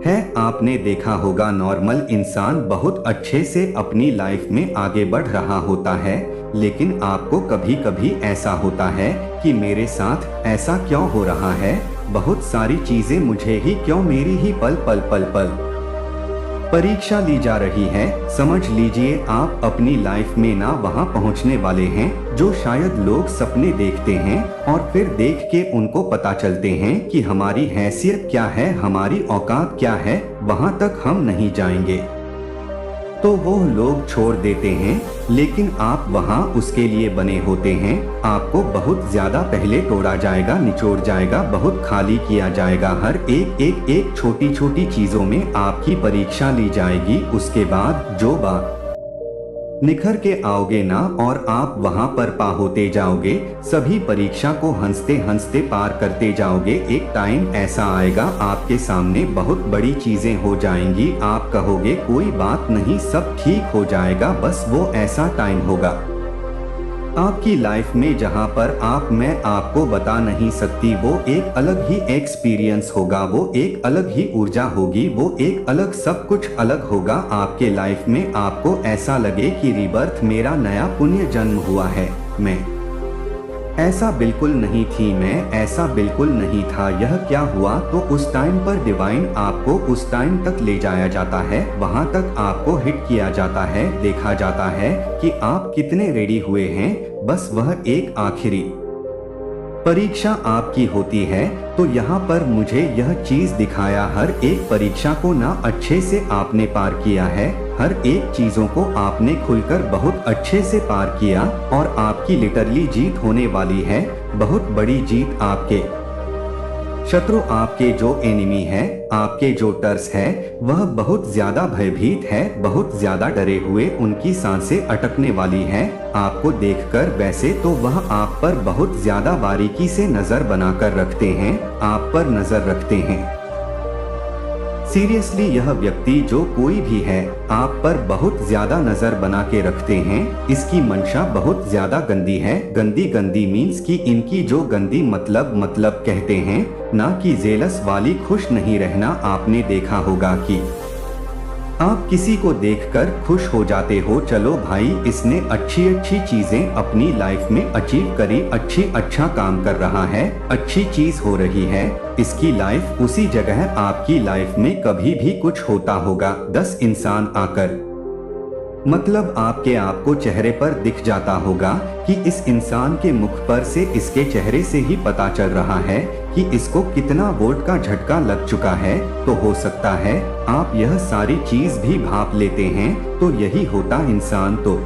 है। आपने देखा होगा नॉर्मल इंसान बहुत अच्छे से अपनी लाइफ में आगे बढ़ रहा होता है, लेकिन आपको कभी कभी ऐसा होता है कि मेरे साथ ऐसा क्यों हो रहा है, बहुत सारी चीजें मुझे ही क्यों, मेरी ही पल पल पल पल परीक्षा ली जा रही है। समझ लीजिए आप अपनी लाइफ में ना वहां पहुंचने वाले हैं जो शायद लोग सपने देखते हैं, और फिर देख के उनको पता चलते हैं कि हमारी हैसियत क्या है, हमारी औकात क्या है, वहां तक हम नहीं जाएंगे, तो वो लोग छोड़ देते हैं। लेकिन आप वहाँ उसके लिए बने होते हैं। आपको बहुत ज्यादा पहले तोड़ा जाएगा, निचोड़ जाएगा, बहुत खाली किया जाएगा, हर एक छोटी छोटी चीजों में आपकी परीक्षा ली जाएगी। उसके बाद जो बात निखर के आओगे ना, और आप वहां पर पा होते जाओगे, सभी परीक्षा को हंसते हंसते पार करते जाओगे। एक टाइम ऐसा आएगा आपके सामने बहुत बड़ी चीजें हो जाएंगी, आप कहोगे कोई बात नहीं, सब ठीक हो जाएगा, बस वो ऐसा टाइम होगा आपकी लाइफ में जहां पर मैं आपको बता नहीं सकती, वो एक अलग ही एक्सपीरियंस होगा, वो एक अलग ही ऊर्जा होगी, वो एक अलग सब कुछ अलग होगा आपके लाइफ में। आपको ऐसा लगे कि रीबर्थ, मेरा नया पुण्य जन्म हुआ है, मैं ऐसा बिल्कुल नहीं थी, मैं ऐसा बिल्कुल नहीं था, यह क्या हुआ। तो उस टाइम पर डिवाइन आपको उस टाइम तक ले जाया जाता है, वहां तक आपको हिट किया जाता है, देखा जाता है कि आप कितने रेडी हुए हैं। बस वह एक आखिरी परीक्षा आपकी होती है। तो यहाँ पर मुझे यह चीज दिखाया, हर एक परीक्षा को ना अच्छे से आपने पार किया है, हर एक चीजों को आपने खुलकर बहुत अच्छे से पार किया, और आपकी लिटरली जीत होने वाली है, बहुत बड़ी जीत। आपके शत्रु, आपके जो एनिमी है, आपके जो टर्स है, वह बहुत ज्यादा भयभीत है, बहुत ज्यादा डरे हुए, उनकी सांसें अटकने वाली है आपको देखकर। वैसे तो वह आप पर बहुत ज्यादा बारीकी से नजर बनाकर रखते हैं, आप पर नजर रखते हैं। सीरियसली यह व्यक्ति जो कोई भी है, आप पर बहुत ज्यादा नजर बना के रखते हैं। इसकी मंशा बहुत ज्यादा गंदी है, गंदी मीन्स कि इनकी जो गंदी मतलब कहते हैं ना, कि जेलस वाली, खुश नहीं रहना। आपने देखा होगा कि आप किसी को देखकर खुश हो जाते हो, चलो भाई इसने अच्छी चीजें अपनी लाइफ में अचीव करी, अच्छा काम कर रहा है, अच्छी चीज हो रही है इसकी लाइफ। उसी जगह आपकी लाइफ में कभी भी कुछ होता होगा, 10 इंसान आकर मतलब आपको चेहरे पर दिख जाता होगा कि इस इंसान के मुख पर से, इसके चेहरे से ही पता चल रहा है कि इसको कितना वोट का झटका लग चुका है। तो हो सकता है आप यह सारी चीज भी भाप लेते हैं। तो यही होता इंसान, तो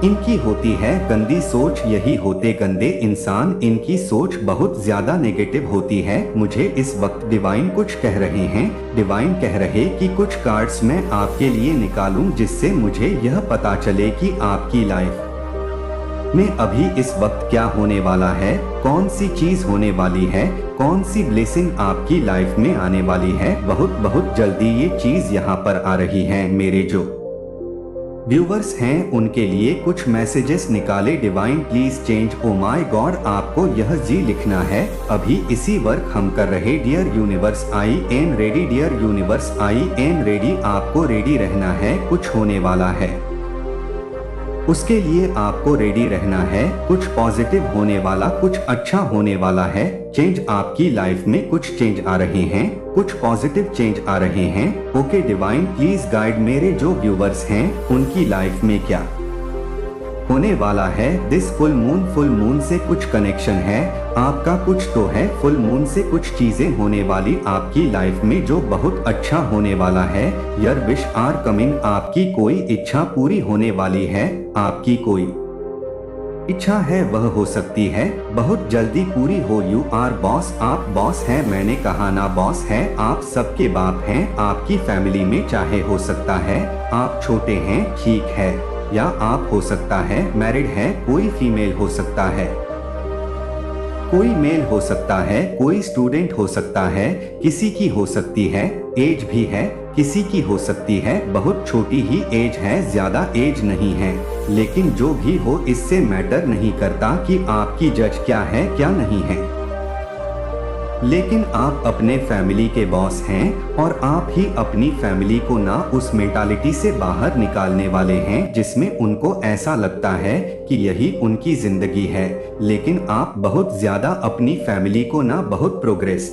इनकी होती है गंदी सोच, यही होते गंदे इंसान, इनकी सोच बहुत ज्यादा नेगेटिव होती है। मुझे इस वक्त डिवाइन कुछ कह रहे हैं, डिवाइन कह रहे कि कुछ कार्ड्स मैं आपके लिए निकालूं, जिससे मुझे यह पता चले कि आपकी लाइफ में अभी इस वक्त क्या होने वाला है, कौन सी चीज होने वाली है, कौन सी ब्लेसिंग आपकी लाइफ में आने वाली है। बहुत जल्दी ये चीज यहाँ पर आ रही है। मेरे जो व्यूवर्स हैं उनके लिए कुछ मैसेजेस निकाले divine, please change. Oh my God, आपको यह जी लिखना है। अभी इसी वर्क हम कर रहे। Dear universe I am ready, dear universe I am ready. आपको रेडी रहना है, कुछ होने वाला है। उसके लिए आपको रेडी रहना है। कुछ पॉजिटिव होने वाला, कुछ अच्छा होने वाला है। चेंज आपकी लाइफ में, कुछ चेंज आ रहे हैं, कुछ पॉजिटिव चेंज आ रहे हैं। ओके डिवाइन प्लीज गाइड मेरे जो व्यूवर्स हैं उनकी लाइफ में क्या होने वाला है। दिस फुल मून से कुछ कनेक्शन है आपका, कुछ तो है। फुल मून से कुछ चीजें होने वाली आपकी लाइफ में जो बहुत अच्छा होने वाला है। योर विश आर कमिंग, आपकी कोई इच्छा पूरी होने वाली है। आपकी कोई इच्छा है वह हो सकती है बहुत जल्दी पूरी हो। यू आर बॉस, आप बॉस हैं। मैंने कहा ना बॉस है, आप सबके बाप हैं। आपकी फैमिली में चाहे हो सकता है आप छोटे हैं, ठीक है, या आप हो सकता है मैरिड है। कोई फीमेल हो सकता है, कोई मेल हो सकता है, कोई स्टूडेंट हो सकता है, किसी की हो सकती है। एज भी है, किसी की हो सकती है बहुत छोटी ही एज है, ज्यादा एज नहीं है। लेकिन जो भी हो इससे मैटर नहीं करता कि आपकी जज क्या है क्या नहीं है। लेकिन आप अपने फैमिली के बॉस हैं और आप ही अपनी फैमिली को ना उस मेंटालिटी से बाहर निकालने वाले हैं जिसमें उनको ऐसा लगता है कि यही उनकी जिंदगी है। लेकिन आप बहुत ज्यादा अपनी फैमिली को ना बहुत प्रोग्रेस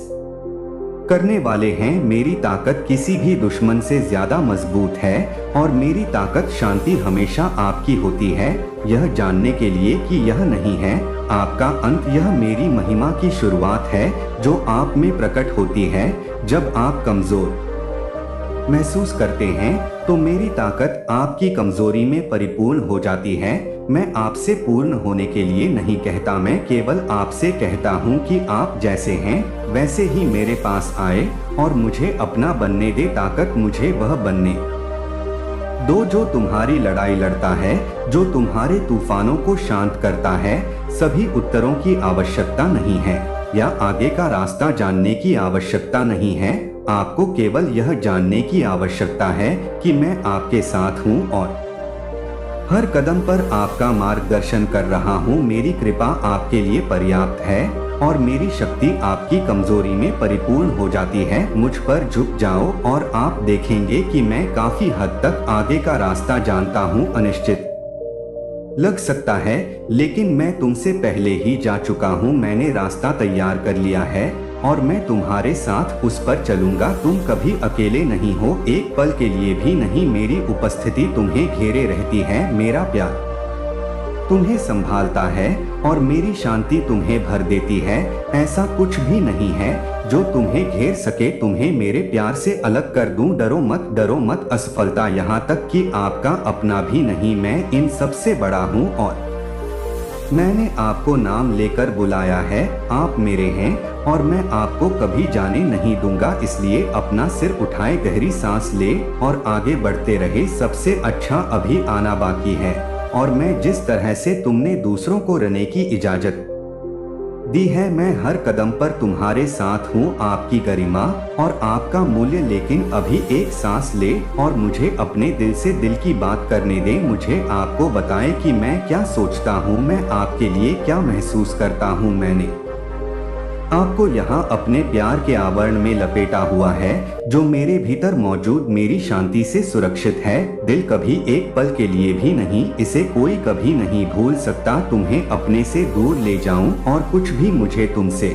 करने वाले हैं। मेरी ताकत किसी भी दुश्मन से ज्यादा मजबूत है और मेरी ताकत शांति हमेशा आपकी होती है। यह जानने के लिए कि यह नहीं है आपका अंत, यह मेरी महिमा की शुरुआत है जो आप में प्रकट होती है। जब आप कमजोर महसूस करते हैं तो मेरी ताकत आपकी कमजोरी में परिपूर्ण हो जाती है। मैं आपसे पूर्ण होने के लिए नहीं कहता, मैं केवल आपसे कहता हूँ कि आप जैसे हैं वैसे ही मेरे पास आए और मुझे अपना बनने दे। ताकत मुझे वह बनने दो जो तुम्हारी लड़ाई लड़ता है, जो तुम्हारे तूफानों को शांत करता है। सभी उत्तरों की आवश्यकता नहीं है या आगे का रास्ता जानने की आवश्यकता नहीं है। आपको केवल यह जानने की आवश्यकता है कि मैं आपके साथ हूँ और हर कदम पर आपका मार्गदर्शन कर रहा हूँ। मेरी कृपा आपके लिए पर्याप्त है और मेरी शक्ति आपकी कमजोरी में परिपूर्ण हो जाती है। मुझ पर झुक जाओ और आप देखेंगे कि मैं काफी हद तक आगे का रास्ता जानता हूँ। अनिश्चित लग सकता है लेकिन मैं तुमसे पहले ही जा चुका हूँ। मैंने रास्ता तैयार कर लिया है और मैं तुम्हारे साथ उस पर चलूंगा। तुम कभी अकेले नहीं हो, एक पल के लिए भी नहीं। मेरी उपस्थिति तुम्हें घेरे रहती है, मेरा प्यार तुम्हें संभालता है और मेरी शांति तुम्हें भर देती है। ऐसा कुछ भी नहीं है जो तुम्हें घेर सके, तुम्हें मेरे प्यार से अलग कर दूं। डरो मत, डरो मत। असफलता यहाँ तक कि आपका अपना भी नहीं, मैं इन सबसे बड़ा हूँ और मैंने आपको नाम लेकर बुलाया है। आप मेरे हैं और मैं आपको कभी जाने नहीं दूंगा। इसलिए अपना सिर उठाए, गहरी सांस ले और आगे बढ़ते रहे। सबसे अच्छा अभी आना बाकी है और मैं जिस तरह से तुमने दूसरों को रहने की इजाजत दी है, मैं हर कदम पर तुम्हारे साथ हूँ। आपकी गरिमा और आपका मूल्य। लेकिन अभी एक सांस ले और मुझे अपने दिल से दिल की बात करने दे। मुझे आपको बताएं कि मैं क्या सोचता हूँ, मैं आपके लिए क्या महसूस करता हूँ। मैंने आपको यहाँ अपने प्यार के आवरण में लपेटा हुआ है जो मेरे भीतर मौजूद मेरी शांति से सुरक्षित है। दिल कभी एक पल के लिए भी नहीं, इसे कोई कभी नहीं भूल सकता। तुम्हें अपने से दूर ले जाऊं और कुछ भी मुझे तुमसे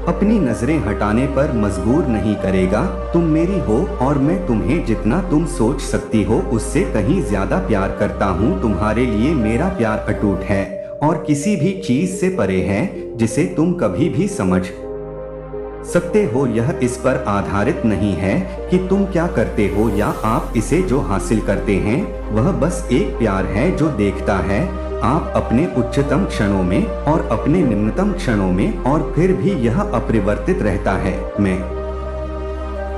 अपनी नजरें हटाने पर मजबूर नहीं करेगा। तुम मेरी हो और मैं तुम्हें जितना तुम सोच सकती हो उससे कहीं ज्यादा प्यार करता हूँ। तुम्हारे लिए मेरा प्यार अटूट है और किसी भी चीज से परे है जिसे तुम कभी भी समझ सकते हो। यह इस पर आधारित नहीं है कि तुम क्या करते हो या आप इसे जो हासिल करते हैं, वह बस एक प्यार है जो देखता है आप अपने उच्चतम क्षणों में और अपने निम्नतम क्षणों में, और फिर भी यह अपरिवर्तित रहता है। मैं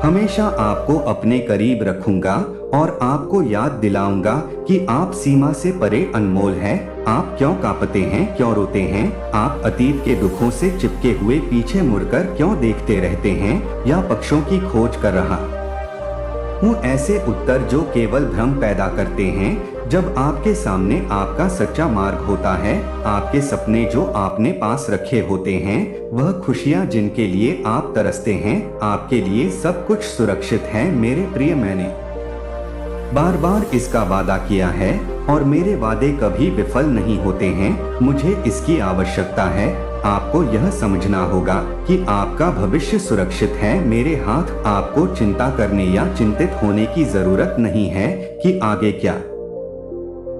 हमेशा आपको अपने करीब रखूंगा और आपको याद दिलाऊंगा कि आप सीमा से परे अनमोल हैं। आप क्यों कांपते हैं, क्यों रोते हैं? आप अतीत के दुखों से चिपके हुए पीछे मुड़कर क्यों देखते रहते हैं या पक्षों की खोज कर रहा हूँ ऐसे उत्तर जो केवल भ्रम पैदा करते हैं। जब आपके सामने आपका सच्चा मार्ग होता है, आपके सपने जो आपने पास रखे होते हैं, वह खुशियाँ जिनके लिए आप तरसते हैं, आपके लिए सब कुछ सुरक्षित है। मेरे प्रिय, मैंने बार बार इसका वादा किया है और मेरे वादे कभी विफल नहीं होते हैं। मुझे इसकी आवश्यकता है। आपको यह समझना होगा कि आपका भविष्य सुरक्षित है। मेरे हाथ। आपको चिंता करने या चिंतित होने की जरूरत नहीं है कि आगे क्या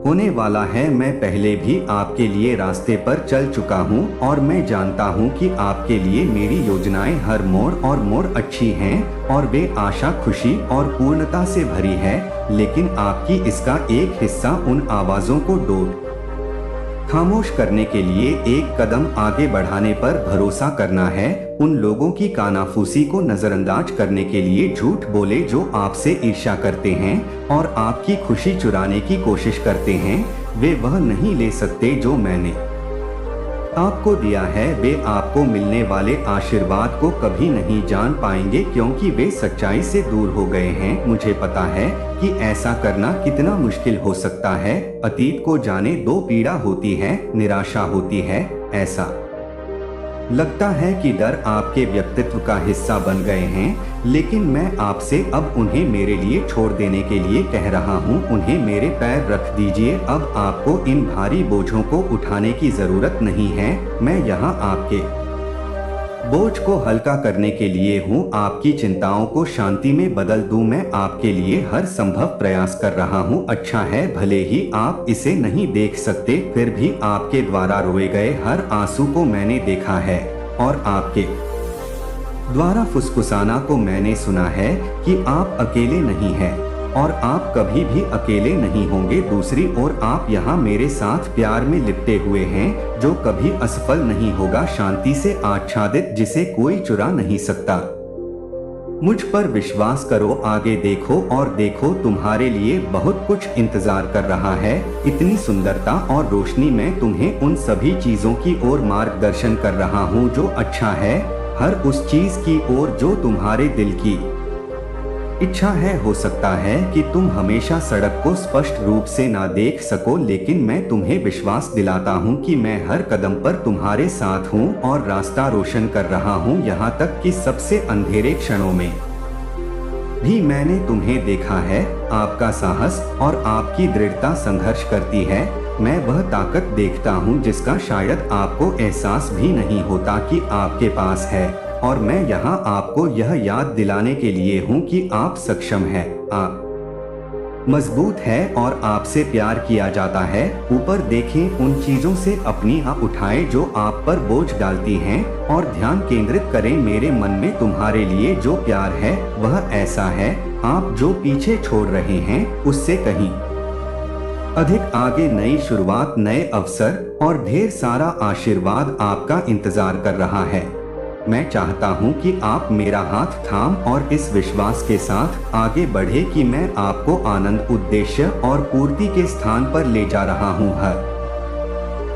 होने वाला है। मैं पहले भी आपके लिए रास्ते पर चल चुका हूँ और मैं जानता हूँ कि आपके लिए मेरी योजनाएं हर मोड़ अच्छी हैं और वे आशा, खुशी और पूर्णता से भरी है। लेकिन आपकी इसका एक हिस्सा उन आवाजों को खामोश करने के लिए एक कदम आगे बढ़ाने पर भरोसा करना है। उन लोगों की कानाफूसी को नजरअंदाज करने के लिए झूठ बोले जो आपसे ईर्ष्या करते हैं और आपकी खुशी चुराने की कोशिश करते हैं। वे वह नहीं ले सकते जो मैंने आपको दिया है। वे आपको मिलने वाले आशीर्वाद को कभी नहीं जान पाएंगे क्योंकि वे सच्चाई से दूर हो गए हैं। मुझे पता है कि ऐसा करना कितना मुश्किल हो सकता है। अतीत को जाने दो। पीड़ा होती है, निराशा होती है। ऐसा लगता है कि डर आपके व्यक्तित्व का हिस्सा बन गए हैं, लेकिन मैं आपसे अब उन्हें मेरे लिए छोड़ देने के लिए कह रहा हूँ। उन्हें मेरे पैर रख दीजिए। अब आपको इन भारी बोझों को उठाने की जरूरत नहीं है। मैं यहाँ आपके बोझ को हल्का करने के लिए हूँ। आपकी चिंताओं को शांति में बदल दूं। मैं आपके लिए हर संभव प्रयास कर रहा हूँ। अच्छा है, भले ही आप इसे नहीं देख सकते, फिर भी आपके द्वारा रोए गए हर आंसू को मैंने देखा है और आपके द्वारा फुसफुसाना को मैंने सुना है कि आप अकेले नहीं हैं और आप कभी भी अकेले नहीं होंगे। दूसरी ओर आप यहाँ मेरे साथ प्यार में लिपटे हुए हैं जो कभी असफल नहीं होगा, शांति से आच्छादित, जिसे कोई चुरा नहीं सकता। मुझ पर विश्वास करो, आगे देखो और देखो, तुम्हारे लिए बहुत कुछ इंतजार कर रहा है। इतनी सुंदरता और रोशनी। मैं तुम्हें उन सभी चीजों की ओर मार्गदर्शन कर रहा हूँ जो अच्छा है, हर उस चीज की ओर जो तुम्हारे दिल की इच्छा है। हो सकता है कि तुम हमेशा सड़क को स्पष्ट रूप से ना देख सको, लेकिन मैं तुम्हें विश्वास दिलाता हूँ कि मैं हर कदम पर तुम्हारे साथ हूँ और रास्ता रोशन कर रहा हूँ। यहाँ तक कि सबसे अंधेरे क्षणों में भी मैंने तुम्हें देखा है। आपका साहस और आपकी दृढ़ता संघर्ष करती है। मैं वह ताकत देखता हूँ जिसका शायद आपको एहसास भी नहीं होता कि आपके पास है, और मैं यहाँ आपको यह याद दिलाने के लिए हूँ कि आप सक्षम हैं, आप मजबूत है और आपसे प्यार किया जाता है। ऊपर देखें, उन चीजों से अपनी आँख उठाएं जो आप पर बोझ डालती हैं और ध्यान केंद्रित करें मेरे मन में तुम्हारे लिए जो प्यार है वह ऐसा है। आप जो पीछे छोड़ रहे हैं उससे कहीं अधिक आगे नई शुरुआत, नए अवसर और ढेर सारा आशीर्वाद आपका इंतजार कर रहा है। मैं चाहता हूं कि आप मेरा हाथ थाम और इस विश्वास के साथ आगे बढ़े कि मैं आपको आनंद, उद्देश्य और पूर्ति के स्थान पर ले जा रहा हूं। हर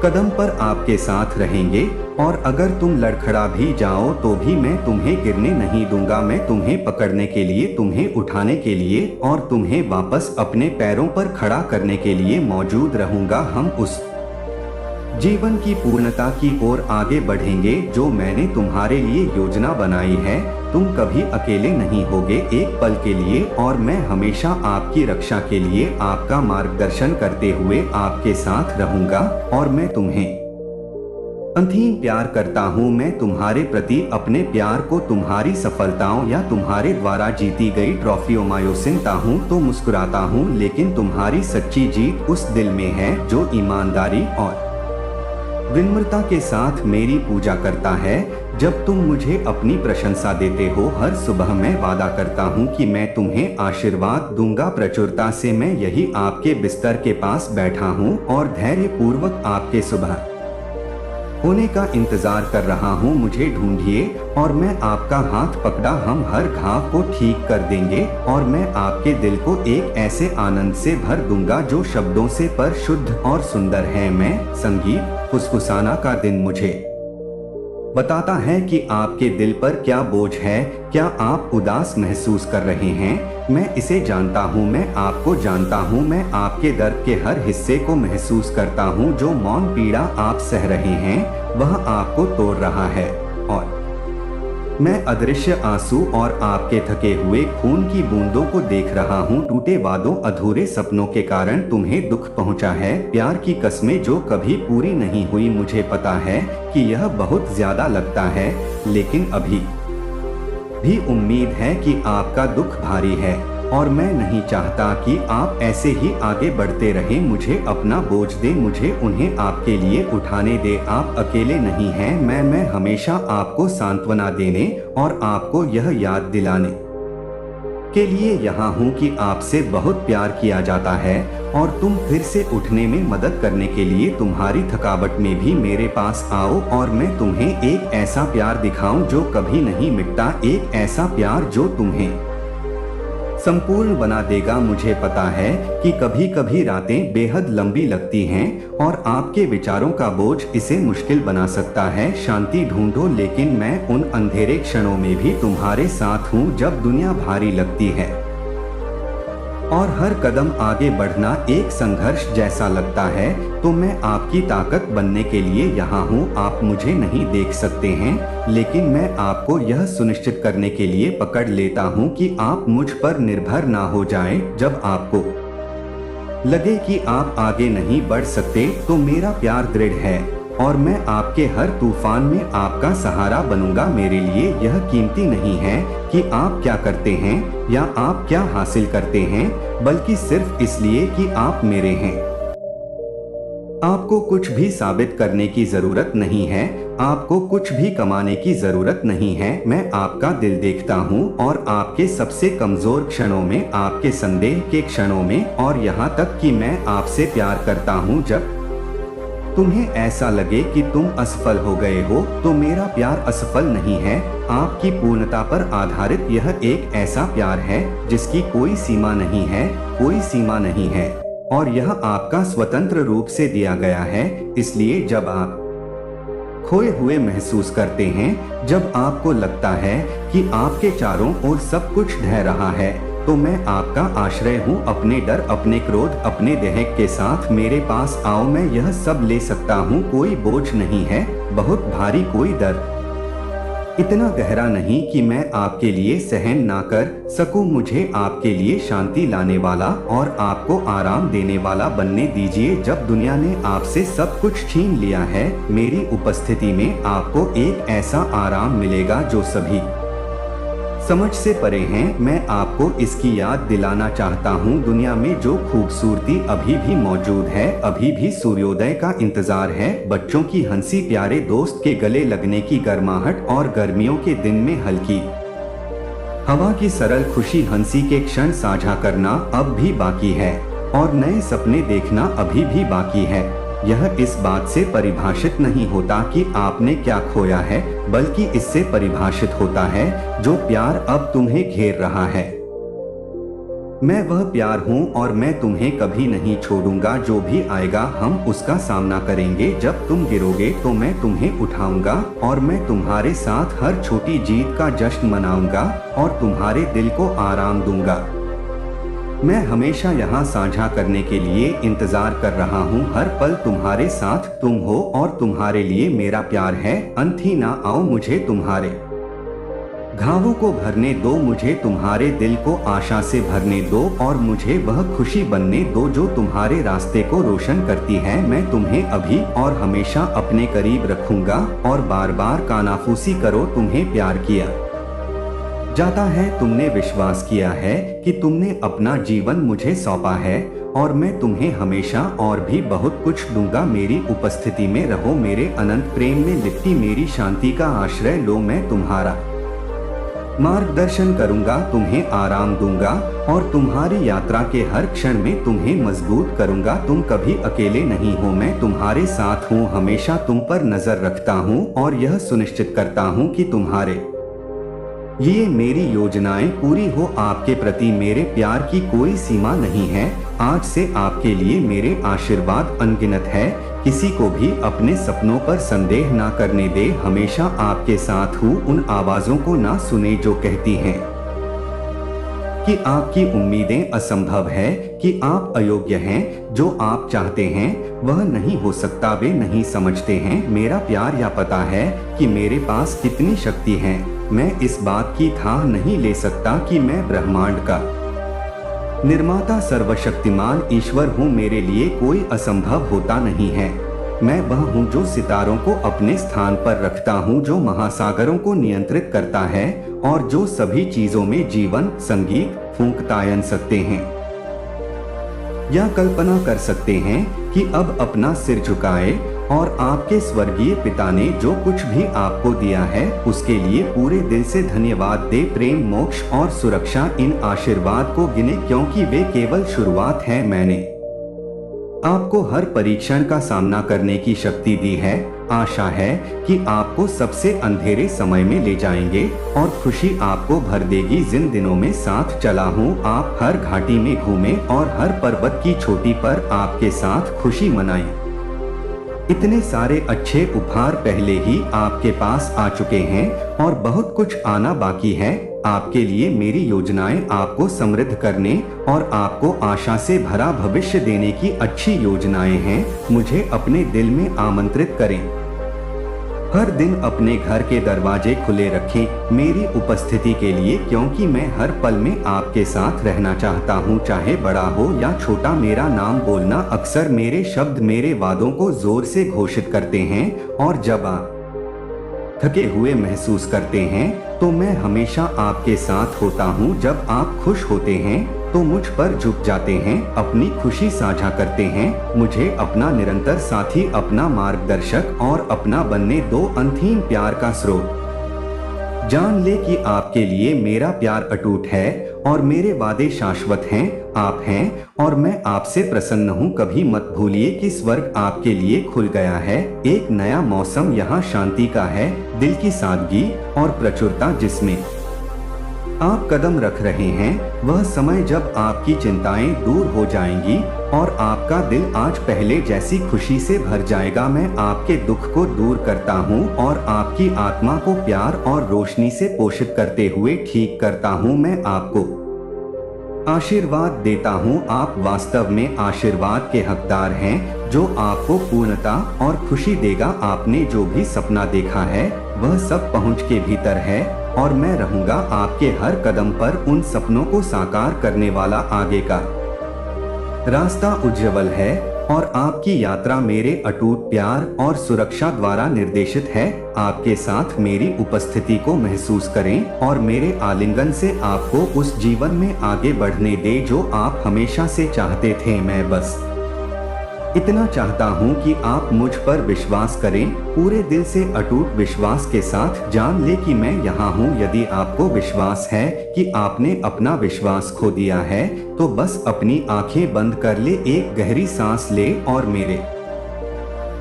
कदम पर आपके साथ रहेंगे और अगर तुम लड़खड़ा भी जाओ तो भी मैं तुम्हें गिरने नहीं दूंगा। मैं तुम्हें पकड़ने के लिए, तुम्हें उठाने के लिए और तुम्हें वापस अपने पैरों पर खड़ा करने के लिए मौजूद रहूंगा। हम उस जीवन की पूर्णता की ओर आगे बढ़ेंगे जो मैंने तुम्हारे लिए योजना बनाई है। तुम कभी अकेले नहीं होगे एक पल के लिए, और मैं हमेशा आपकी रक्षा के लिए आपका मार्गदर्शन करते हुए आपके साथ रहूंगा। और मैं तुम्हें अंतहीन प्यार करता हूँ। मैं तुम्हारे प्रति अपने प्यार को तुम्हारी सफलताओं या तुम्हारे द्वारा जीती गई ट्रॉफियों मायूसिनता हूँ तो मुस्कुराता हूँ, लेकिन तुम्हारी सच्ची जीत उस दिल में है जो ईमानदारी और विनम्रता के साथ मेरी पूजा करता है। जब तुम मुझे अपनी प्रशंसा देते हो हर सुबह, मैं वादा करता हूँ कि मैं तुम्हें आशीर्वाद दूंगा प्रचुरता से। मैं यही आपके बिस्तर के पास बैठा हूँ और धैर्य पूर्वक आपके सुबह होने का इंतजार कर रहा हूँ। मुझे ढूंढिए और मैं आपका हाथ पकड़ा, हम हर घाव को ठीक कर देंगे और मैं आपके दिल को एक ऐसे आनंद से भर दूंगा जो शब्दों से पर शुद्ध और सुंदर है। मैं संगीत फुसफुसाना का दिन मुझे बताता है कि आपके दिल पर क्या बोझ है। क्या आप उदास महसूस कर रहे हैं? मैं इसे जानता हूँ, मैं आपको जानता हूँ। मैं आपके दर्द के हर हिस्से को महसूस करता हूँ। जो मौन पीड़ा आप सह रहे हैं वह आपको तोड़ रहा है और मैं अदृश्य आंसू और आपके थके हुए खून की बूंदों को देख रहा हूँ। टूटे वादों, अधूरे सपनों के कारण तुम्हें दुख पहुँचा है। प्यार की कस्में जो कभी पूरी नहीं हुई। मुझे पता है कि यह बहुत ज्यादा लगता है, लेकिन अभी भी उम्मीद है कि आपका दुख भारी है और मैं नहीं चाहता कि आप ऐसे ही आगे बढ़ते रहें। मुझे अपना बोझ दे, मुझे उन्हें आपके लिए उठाने दे। आप अकेले नहीं हैं। मैं हमेशा आपको सांत्वना देने और आपको यह याद दिलाने के लिए यहाँ हूँ कि आपसे बहुत प्यार किया जाता है और तुम फिर से उठने में मदद करने के लिए तुम्हारी थकावट में भी मेरे पास आओ और मैं तुम्हें एक ऐसा प्यार दिखाऊं जो कभी नहीं मिटता, एक ऐसा प्यार जो तुम्हें संपूर्ण बना देगा। मुझे पता है कि कभी कभी रातें बेहद लंबी लगती हैं और आपके विचारों का बोझ इसे मुश्किल बना सकता है। शांति ढूंढो, लेकिन मैं उन अंधेरे क्षणों में भी तुम्हारे साथ हूँ जब दुनिया भारी लगती है और हर कदम आगे बढ़ना एक संघर्ष जैसा लगता है। तो मैं आपकी ताकत बनने के लिए यहाँ हूँ। आप मुझे नहीं देख सकते हैं, लेकिन मैं आपको यह सुनिश्चित करने के लिए पकड़ लेता हूँ कि आप मुझ पर निर्भर ना हो जाएं। जब आपको लगे कि आप आगे नहीं बढ़ सकते, तो मेरा प्यार दृढ़ है और मैं आपके हर तूफान में आपका सहारा बनूंगा। मेरे लिए यह कीमती नहीं है कि आप क्या करते हैं या आप क्या हासिल करते हैं, बल्कि सिर्फ इसलिए कि आप मेरे हैं। आपको कुछ भी साबित करने की जरूरत नहीं है, आपको कुछ भी कमाने की जरूरत नहीं है। मैं आपका दिल देखता हूँ और आपके सबसे कमजोर क्षणों में, आपके संदेह के क्षणों में, और यहाँ तक कि मैं आपसे प्यार करता हूँ जब तुम्हें ऐसा लगे कि तुम असफल हो गए हो। तो मेरा प्यार असफल नहीं है, आपकी पूर्णता पर आधारित यह एक ऐसा प्यार है जिसकी कोई सीमा नहीं है, कोई सीमा नहीं है, और यह आपका स्वतंत्र रूप से दिया गया है। इसलिए जब आप खोए हुए महसूस करते हैं, जब आपको लगता है कि आपके चारों ओर सब कुछ ढह रहा है, तो मैं आपका आश्रय हूँ। अपने डर, अपने क्रोध, अपने दहक के साथ मेरे पास आओ। मैं यह सब ले सकता हूँ। कोई बोझ नहीं है बहुत भारी, कोई दर्द इतना गहरा नहीं कि मैं आपके लिए सहन ना कर सकूं। मुझे आपके लिए शांति लाने वाला और आपको आराम देने वाला बनने दीजिए। जब दुनिया ने आपसे सब कुछ छीन लिया है, मेरी उपस्थिति में आपको एक ऐसा आराम मिलेगा जो सभी समझ से परे हैं। मैं आपको इसकी याद दिलाना चाहता हूँ, दुनिया में जो खूबसूरती अभी भी मौजूद है, अभी भी सूर्योदय का इंतजार है। बच्चों की हंसी, प्यारे दोस्त के गले लगने की गर्माहट और गर्मियों के दिन में हल्की हवा की सरल खुशी, हंसी के क्षण साझा करना अब भी बाकी है और नए सपने देखना अभी भी बाकी है। यह इस बात से परिभाषित नहीं होता कि आपने क्या खोया है, बल्कि इससे परिभाषित होता है जो प्यार अब तुम्हें घेर रहा है। मैं वह प्यार हूँ और मैं तुम्हें कभी नहीं छोड़ूंगा। जो भी आएगा हम उसका सामना करेंगे। जब तुम गिरोगे तो मैं तुम्हें उठाऊंगा और मैं तुम्हारे साथ हर छोटी जीत का जश्न मनाऊंगा और तुम्हारे दिल को आराम दूंगा। मैं हमेशा यहाँ साझा करने के लिए इंतजार कर रहा हूँ। हर पल तुम्हारे साथ तुम हो और तुम्हारे लिए मेरा प्यार है। अंत ही ना आओ, मुझे तुम्हारे घावों को भरने दो, मुझे तुम्हारे दिल को आशा से भरने दो और मुझे वह खुशी बनने दो जो तुम्हारे रास्ते को रोशन करती है। मैं तुम्हें अभी और हमेशा अपने करीब रखूंगा और बार बार कानाफूसी करो, तुम्हें प्यार किया जाता है, तुमने विश्वास किया है कि तुमने अपना जीवन मुझे सौंपा है और मैं तुम्हें हमेशा और भी बहुत कुछ दूंगा। मेरी उपस्थिति में रहो, मेरे अनंत प्रेम में लिपटी मेरी शांति का आश्रय लो। मैं तुम्हारा मार्गदर्शन करूंगा, तुम्हें आराम दूंगा और तुम्हारी यात्रा के हर क्षण में तुम्हें मजबूत करूंगा। तुम कभी अकेले नहीं हो, मैं तुम्हारे साथ हूँ, हमेशा तुम पर नजर रखता हूँ और यह सुनिश्चित करता हूँ कि तुम्हारे ये मेरी योजनाएं पूरी हो। आपके प्रति मेरे प्यार की कोई सीमा नहीं है। आज से आपके लिए मेरे आशीर्वाद अनगिनत है। किसी को भी अपने सपनों पर संदेह ना करने दे। हमेशा आपके साथ हूँ। उन आवाजों को ना सुने जो कहती हैं कि आपकी उम्मीदें असंभव है, कि आप अयोग्य हैं। जो आप चाहते हैं वह नहीं हो सकता। वे नहीं समझते हैं मेरा प्यार या पता है कि मेरे पास कितनी शक्ति है। मैं इस बात की थाह नहीं ले सकता कि मैं ब्रह्मांड का निर्माता सर्वशक्तिमान ईश्वर हूँ। मेरे लिए कोई असंभव होता नहीं है। मैं वह हूँ जो सितारों को अपने स्थान पर रखता हूँ, जो महासागरों को नियंत्रित करता है और जो सभी चीजों में जीवन, संगीत, फूंकतायन सकते हैं या कल्पना कर सकते हैं कि अब अपना सिर झुकाए और आपके स्वर्गीय पिता ने जो कुछ भी आपको दिया है उसके लिए पूरे दिल से धन्यवाद दे। प्रेम, मोक्ष और सुरक्षा, इन आशीर्वाद को गिने क्योंकि वे केवल शुरुआत है। मैंने आपको हर परीक्षण का सामना करने की शक्ति दी है। आशा है कि आपको सबसे अंधेरे समय में ले जाएंगे और खुशी आपको भर देगी। जिन दिनों में साथ चला हूँ, आप हर घाटी में घूमे और हर पर्वत की चोटी पर आपके साथ खुशी मनाई। इतने सारे अच्छे उपहार पहले ही आपके पास आ चुके हैं और बहुत कुछ आना बाकी है। आपके लिए मेरी योजनाएं आपको समृद्ध करने और आपको आशा से भरा भविष्य देने की अच्छी योजनाएं हैं। मुझे अपने दिल में आमंत्रित करें। हर दिन अपने घर के दरवाजे खुले रखें मेरी उपस्थिति के लिए, क्योंकि मैं हर पल में आपके साथ रहना चाहता हूँ, चाहे बड़ा हो या छोटा। मेरा नाम बोलना, अक्सर मेरे शब्द मेरे वादों को जोर से घोषित करते हैं और जब आप थके हुए महसूस करते हैं तो मैं हमेशा आपके साथ होता हूँ। जब आप खुश होते हैं तो मुझ पर झुक जाते हैं, अपनी खुशी साझा करते हैं। मुझे अपना निरंतर साथी, अपना मार्गदर्शक और अपना बनने दो। अंतहीन प्यार का स्रोत जान ले कि आपके लिए मेरा प्यार अटूट है और मेरे वादे शाश्वत हैं। आप हैं और मैं आपसे प्रसन्न हूँ। कभी मत भूलिए कि स्वर्ग आपके लिए खुल गया है। एक नया मौसम यहाँ शांति का है, दिल की सादगी और प्रचुरता जिसमें आप कदम रख रहे हैं। वह समय जब आपकी चिंताएं दूर हो जाएंगी और आपका दिल आज पहले जैसी खुशी से भर जाएगा। मैं आपके दुख को दूर करता हूँ और आपकी आत्मा को प्यार और रोशनी से पोषित करते हुए ठीक करता हूँ। मैं आपको आशीर्वाद देता हूँ। आप वास्तव में आशीर्वाद के हकदार हैं, जो आपको पूर्णता और खुशी देगा। आपने जो भी सपना देखा है वह सब पहुँच के भीतर है और मैं रहूंगा आपके हर कदम पर उन सपनों को साकार करने वाला। आगे का रास्ता उज्जवल है और आपकी यात्रा मेरे अटूट प्यार और सुरक्षा द्वारा निर्देशित है। आपके साथ मेरी उपस्थिति को महसूस करें और मेरे आलिंगन से आपको उस जीवन में आगे बढ़ने दे जो आप हमेशा से चाहते थे। मैं बस इतना चाहता हूँ कि आप मुझ पर विश्वास करें, पूरे दिल से अटूट विश्वास के साथ। जान ले कि मैं यहाँ हूँ। यदि आपको विश्वास है कि आपने अपना विश्वास खो दिया है तो बस अपनी आंखें बंद कर ले, एक गहरी सांस ले और मेरे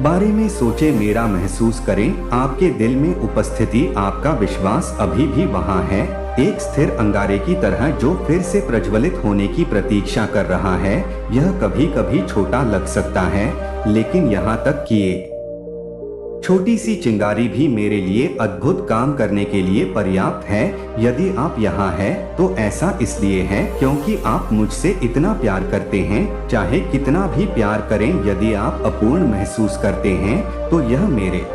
बारे में सोचे, मेरा महसूस करें। आपके दिल में उपस्थिति, आपका विश्वास अभी भी वहाँ है, एक स्थिर अंगारे की तरह जो फिर से प्रज्वलित होने की प्रतीक्षा कर रहा है। यह कभी कभी छोटा लग सकता है, लेकिन यहाँ तक कि एक छोटी सी चिंगारी भी मेरे लिए अद्भुत काम करने के लिए पर्याप्त है। यदि आप यहाँ हैं, तो ऐसा इसलिए है क्योंकि आप मुझसे इतना प्यार करते हैं। चाहे कितना भी प्यार करें, यदि आप अपूर्ण महसूस करते हैं तो यह मेरे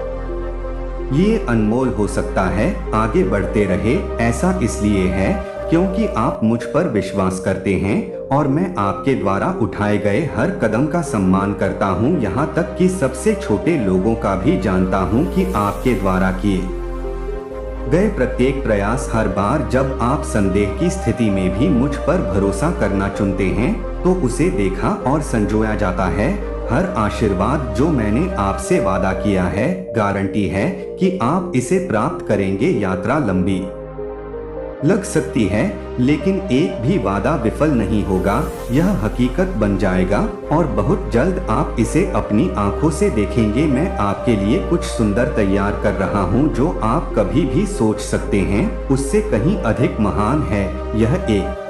ये अनमोल हो सकता है। आगे बढ़ते रहे। ऐसा इसलिए है क्योंकि आप मुझ पर विश्वास करते हैं और मैं आपके द्वारा उठाए गए हर कदम का सम्मान करता हूँ, यहाँ तक कि सबसे छोटे लोगों का भी जानता हूँ कि आपके द्वारा किए गए प्रत्येक प्रयास, हर बार जब आप संदेह की स्थिति में भी मुझ पर भरोसा करना चुनते हैं तो उसे देखा और संजोया जाता है। हर आशीर्वाद जो मैंने आपसे वादा किया है, गारंटी है कि आप इसे प्राप्त करेंगे। यात्रा लंबी लग सकती है, लेकिन एक भी वादा विफल नहीं होगा। यह हकीकत बन जाएगा और बहुत जल्द आप इसे अपनी आंखों से देखेंगे। मैं आपके लिए कुछ सुंदर तैयार कर रहा हूँ जो आप कभी भी सोच सकते हैं उससे कहीं अधिक महान है। यह एक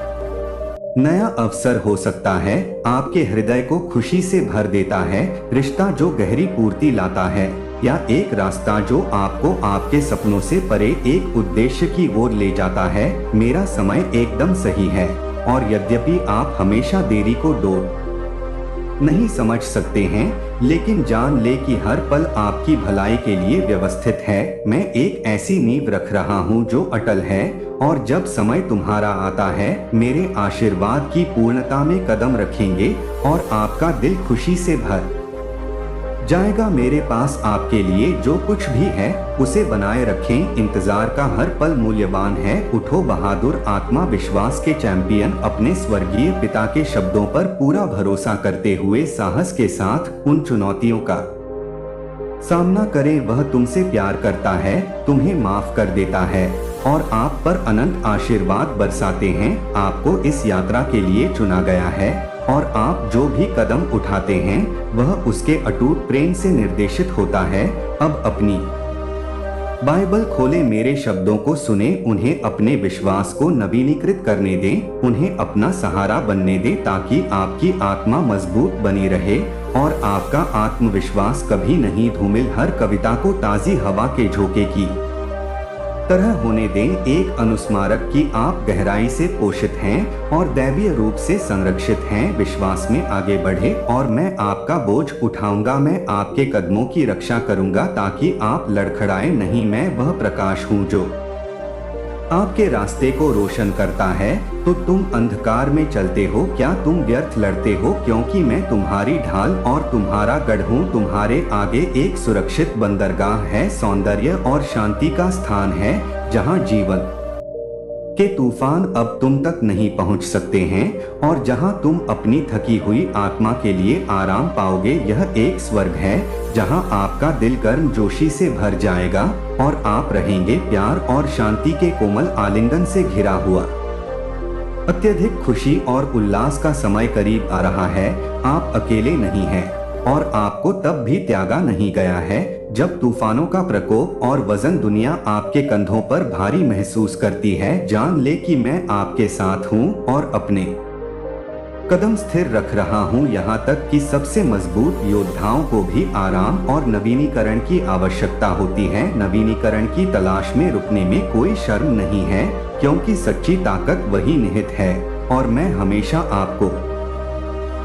नया अवसर हो सकता है, आपके हृदय को खुशी से भर देता है, रिश्ता जो गहरी पूर्ति लाता है, या एक रास्ता जो आपको आपके सपनों से परे एक उद्देश्य की ओर ले जाता है। मेरा समय एकदम सही है और यद्यपि आप हमेशा देरी को नहीं समझ सकते हैं, लेकिन जान ले कि हर पल आपकी भलाई के लिए व्यवस्थित है। मैं एक ऐसी नींव रख रहा हूँ जो अटल है, और जब समय तुम्हारा आता है मेरे आशीर्वाद की पूर्णता में कदम रखेंगे और आपका दिल खुशी से भर जाएगा। मेरे पास आपके लिए जो कुछ भी है उसे बनाए रखें। इंतजार का हर पल मूल्यवान है। उठो बहादुर आत्मा विश्वास के चैंपियन, अपने स्वर्गीय पिता के शब्दों पर पूरा भरोसा करते हुए साहस के साथ उन चुनौतियों का सामना करें। वह तुमसे प्यार करता है, तुम्हें माफ कर देता है और आप पर अनंत आशीर्वाद बरसाते हैं। आपको इस यात्रा के लिए चुना गया है और आप जो भी कदम उठाते हैं वह उसके अटूट प्रेम से निर्देशित होता है। अब अपनी बाइबल खोलें, मेरे शब्दों को सुने, उन्हें अपने विश्वास को नवीनीकृत करने दें, उन्हें अपना सहारा बनने दें ताकि आपकी आत्मा मजबूत बनी रहे और आपका आत्मविश्वास कभी नहीं धूमिल। हर कविता को ताजी हवा के झोंके की तरह होने दें, एक अनुस्मारक कि आप गहराई से पोषित हैं और दैवीय रूप से संरक्षित हैं। विश्वास में आगे बढ़े और मैं आपका बोझ उठाऊंगा, मैं आपके कदमों की रक्षा करूंगा ताकि आप लड़खड़ाए नहीं। मैं वह प्रकाश हूं जो आपके रास्ते को रोशन करता है। तो तुम अंधकार में चलते हो क्या, तुम व्यर्थ लड़ते हो, क्योंकि मैं तुम्हारी ढाल और तुम्हारा गढ़ हूँ। तुम्हारे आगे एक सुरक्षित बंदरगाह है, सौंदर्य और शांति का स्थान है जहाँ जीवन के तूफान अब तुम तक नहीं पहुंच सकते हैं और जहां तुम अपनी थकी हुई आत्मा के लिए आराम पाओगे। यह एक स्वर्ग है जहां आपका दिल गर्म जोशी से भर जाएगा और आप रहेंगे प्यार और शांति के कोमल आलिंगन से घिरा हुआ। अत्यधिक खुशी और उल्लास का समय करीब आ रहा है। आप अकेले नहीं हैं और आपको तब भी त्यागा नहीं गया है जब तूफानों का प्रकोप और वजन दुनिया आपके कंधों पर भारी महसूस करती है। जान ले कि मैं आपके साथ हूँ और अपने कदम स्थिर रख रहा हूँ, यहाँ तक कि सबसे मजबूत योद्धाओं को भी आराम और नवीनीकरण की आवश्यकता होती है। नवीनीकरण की तलाश में रुकने में कोई शर्म नहीं है, क्योंकि सच्ची ताकत वही निहित है और मैं हमेशा आपको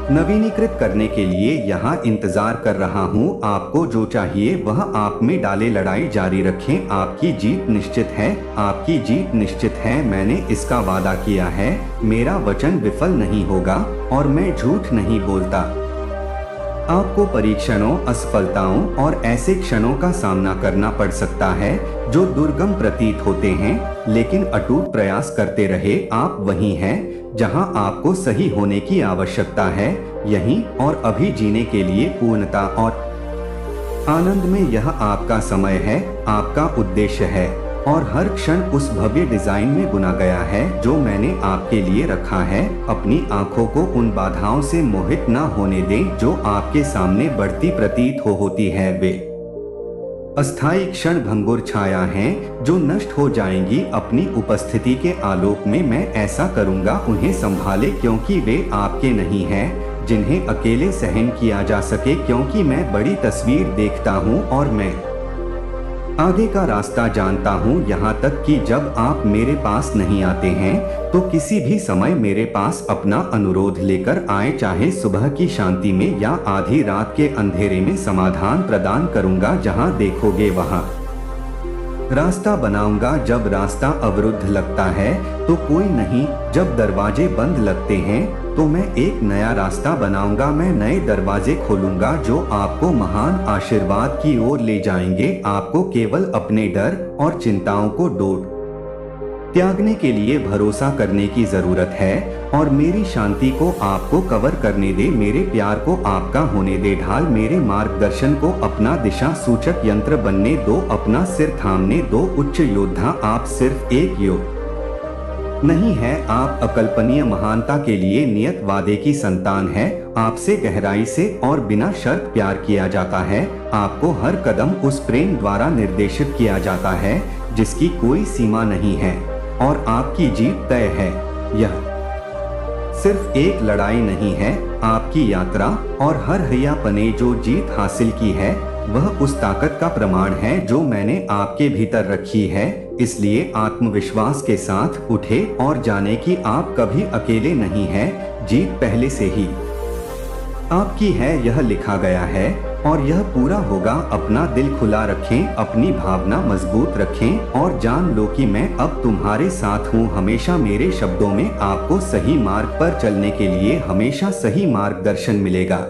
नवीनीकृत करने के लिए यहाँ इंतजार कर रहा हूँ। आपको जो चाहिए वह आप में डाले, लड़ाई जारी रखें। आपकी जीत निश्चित है, आपकी जीत निश्चित है। मैंने इसका वादा किया है, मेरा वचन विफल नहीं होगा और मैं झूठ नहीं बोलता। आपको परीक्षणों, असफलताओं और ऐसे क्षणों का सामना करना पड़ सकता है जो दुर्गम प्रतीत होते हैं, लेकिन अटूट प्रयास करते रहे। आप वहीं हैं जहां आपको सही होने की आवश्यकता है, यहीं और अभी जीने के लिए पूर्णता और आनंद में। यह आपका समय है, आपका उद्देश्य है और हर क्षण उस भव्य डिजाइन में बुना गया है जो मैंने आपके लिए रखा है। अपनी आंखों को उन बाधाओं से मोहित न होने दें जो आपके सामने बढ़ती प्रतीत होती है। वे अस्थायी क्षण भंगुर छाया हैं जो नष्ट हो जाएंगी अपनी उपस्थिति के आलोक में। मैं ऐसा करूंगा, उन्हें संभाले क्योंकि वे आपके नहीं हैं, जिन्हें अकेले सहन किया जा सके, क्योंकि मैं बड़ी तस्वीर देखता हूं और मैं आगे का रास्ता जानता हूँ। यहाँ तक कि जब आप मेरे पास नहीं आते हैं तो किसी भी समय मेरे पास अपना अनुरोध लेकर आए, चाहे सुबह की शांति में या आधी रात के अंधेरे में समाधान प्रदान करूँगा। जहाँ देखोगे वहाँ रास्ता बनाऊंगा। जब रास्ता अवरुद्ध लगता है तो कोई नहीं, जब दरवाजे बंद लगते हैं तो मैं एक नया रास्ता बनाऊंगा। मैं नए दरवाजे खोलूंगा जो आपको महान आशीर्वाद की ओर ले जाएंगे। आपको केवल अपने डर और चिंताओं को त्यागने के लिए भरोसा करने की जरूरत है और मेरी शांति को आपको कवर करने दे, मेरे प्यार को आपका होने दे ढाल, मेरे मार्गदर्शन को अपना दिशा सूचक यंत्र बनने दो, अपना सिर थामने दो। उच्च योद्धा, आप सिर्फ एक नहीं है, आप अकल्पनीय महानता के लिए नियत वादे की संतान है। आपसे गहराई से और बिना शर्त प्यार किया जाता है। आपको हर कदम उस प्रेम द्वारा निर्देशित किया जाता है जिसकी कोई सीमा नहीं है और आपकी जीत तय है। यह सिर्फ एक लड़ाई नहीं है, आपकी यात्रा और हर हयापने जो जीत हासिल की है वह उस ताकत का प्रमाण है जो मैंने आपके भीतर रखी है। इसलिए आत्मविश्वास के साथ उठे और जाने कि आप कभी अकेले नहीं हैं, जीत पहले से ही आपकी है यह लिखा गया है और यह पूरा होगा। अपना दिल खुला रखें, अपनी भावना मजबूत रखें और जान लो कि मैं अब तुम्हारे साथ हूँ। हमेशा मेरे शब्दों में आपको सही मार्ग पर चलने के लिए हमेशा सही मार्गदर्शन मिलेगा।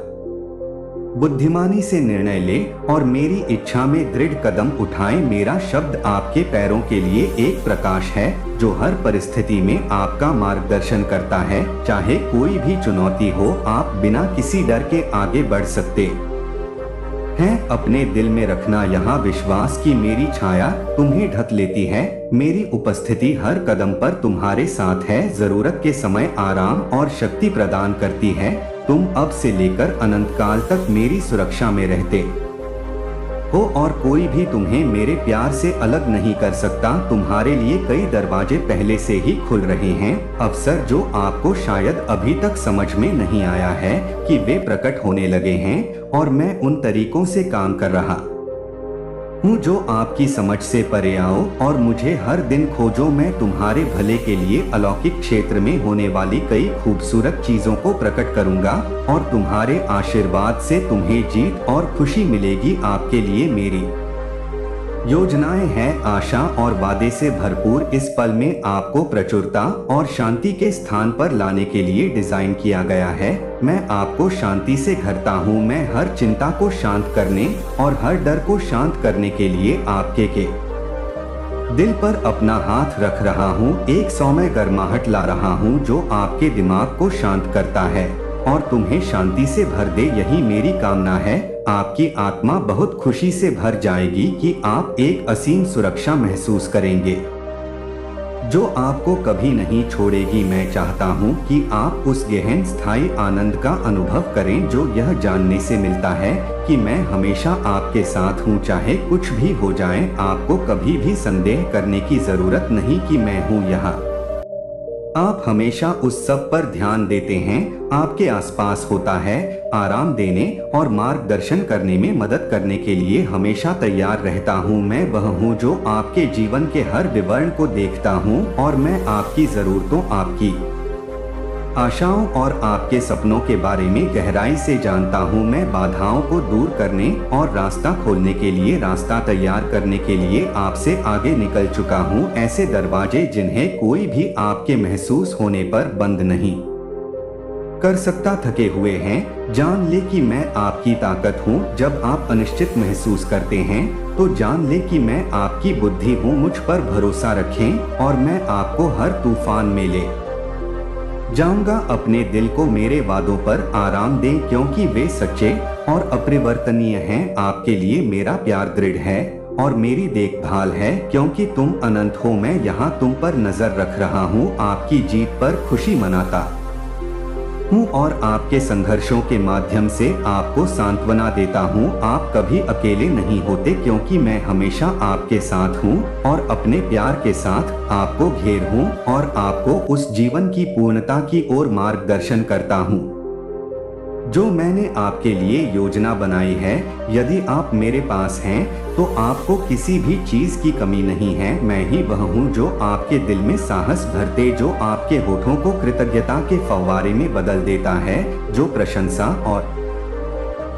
बुद्धिमानी से निर्णय ले और मेरी इच्छा में दृढ़ कदम उठाएं। मेरा शब्द आपके पैरों के लिए एक प्रकाश है जो हर परिस्थिति में आपका मार्गदर्शन करता है। चाहे कोई भी चुनौती हो, आप बिना किसी डर के आगे बढ़ सकते हैं। अपने दिल में रखना यहाँ विश्वास की मेरी छाया तुम्हें ढक लेती है। मेरी उपस्थिति हर कदम पर तुम्हारे साथ है, जरूरत के समय आराम और शक्ति प्रदान करती है। तुम अब से लेकर अनंत काल तक मेरी सुरक्षा में रहते हो और कोई भी तुम्हें मेरे प्यार से अलग नहीं कर सकता। तुम्हारे लिए कई दरवाजे पहले से ही खुल रहे हैं। अवसर जो आपको शायद अभी तक समझ में नहीं आया है कि वे प्रकट होने लगे हैं और मैं उन तरीकों से काम कर रहा हूँ जो आपकी समझ से परे आओ और मुझे हर दिन खोजो। मैं तुम्हारे भले के लिए अलौकिक क्षेत्र में होने वाली कई खूबसूरत चीजों को प्रकट करूंगा और तुम्हारे आशीर्वाद से तुम्हें जीत और खुशी मिलेगी। आपके लिए मेरी योजनाएं हैं आशा और वादे से भरपूर। इस पल में आपको प्रचुरता और शांति के स्थान पर लाने के लिए डिजाइन किया गया है। मैं आपको शांति से घरता हूँ। मैं हर चिंता को शांत करने और हर डर को शांत करने के लिए आपके दिल पर अपना हाथ रख रहा हूँ। एक सौम्य गर्माहट ला रहा हूँ जो आपके दिमाग को शांत करता है और तुम्हें शांति से भर दे। यही मेरी कामना है। आपकी आत्मा बहुत खुशी से भर जाएगी कि आप एक असीम सुरक्षा महसूस करेंगे जो आपको कभी नहीं छोड़ेगी। मैं चाहता हूँ कि आप उस गहन स्थायी आनंद का अनुभव करें जो यह जानने से मिलता है कि मैं हमेशा आपके साथ हूँ। चाहे कुछ भी हो जाए, आपको कभी भी संदेह करने की जरूरत नहीं कि मैं हूँ यहाँ। आप हमेशा उस सब पर ध्यान देते हैं आपके आसपास होता है। आराम देने और मार्गदर्शन करने में मदद करने के लिए हमेशा तैयार रहता हूँ। मैं वह हूँ जो आपके जीवन के हर विवरण को देखता हूँ और मैं आपकी जरूरतों, आपकी आशाओं और आपके सपनों के बारे में गहराई से जानता हूँ। मैं बाधाओं को दूर करने और रास्ता खोलने के लिए, रास्ता तैयार करने के लिए आपसे आगे निकल चुका हूँ। ऐसे दरवाजे जिन्हें कोई भी आपके महसूस होने पर बंद नहीं कर सकता। थके हुए हैं, जान ले कि मैं आपकी ताकत हूँ। जब आप अनिश्चित महसूस करते हैं तो जान ले कि मैं आपकी बुद्धि हूँ। मुझ पर भरोसा रखें और मैं आपको हर तूफान में ले जाऊंगा। अपने दिल को मेरे वादों पर आराम दें क्योंकि वे सच्चे और अपरिवर्तनीय हैं। आपके लिए मेरा प्यार दृढ़ है और मेरी देखभाल है क्योंकि तुम अनंत हो। मैं यहाँ तुम पर नजर रख रहा हूँ, आपकी जीत पर खुशी मनाता हूँ और आपके संघर्षों के माध्यम से आपको सांत्वना देता हूँ। आप कभी अकेले नहीं होते क्योंकि मैं हमेशा आपके साथ हूँ और अपने प्यार के साथ आपको घेर हूँ और आपको उस जीवन की पूर्णता की ओर मार्गदर्शन करता हूँ जो मैंने आपके लिए योजना बनाई है। यदि आप मेरे पास हैं तो आपको किसी भी चीज की कमी नहीं है। मैं ही वह हूँ जो आपके दिल में साहस भरते, जो आपके होठों को कृतज्ञता के फव्वारे में बदल देता है, जो प्रशंसा और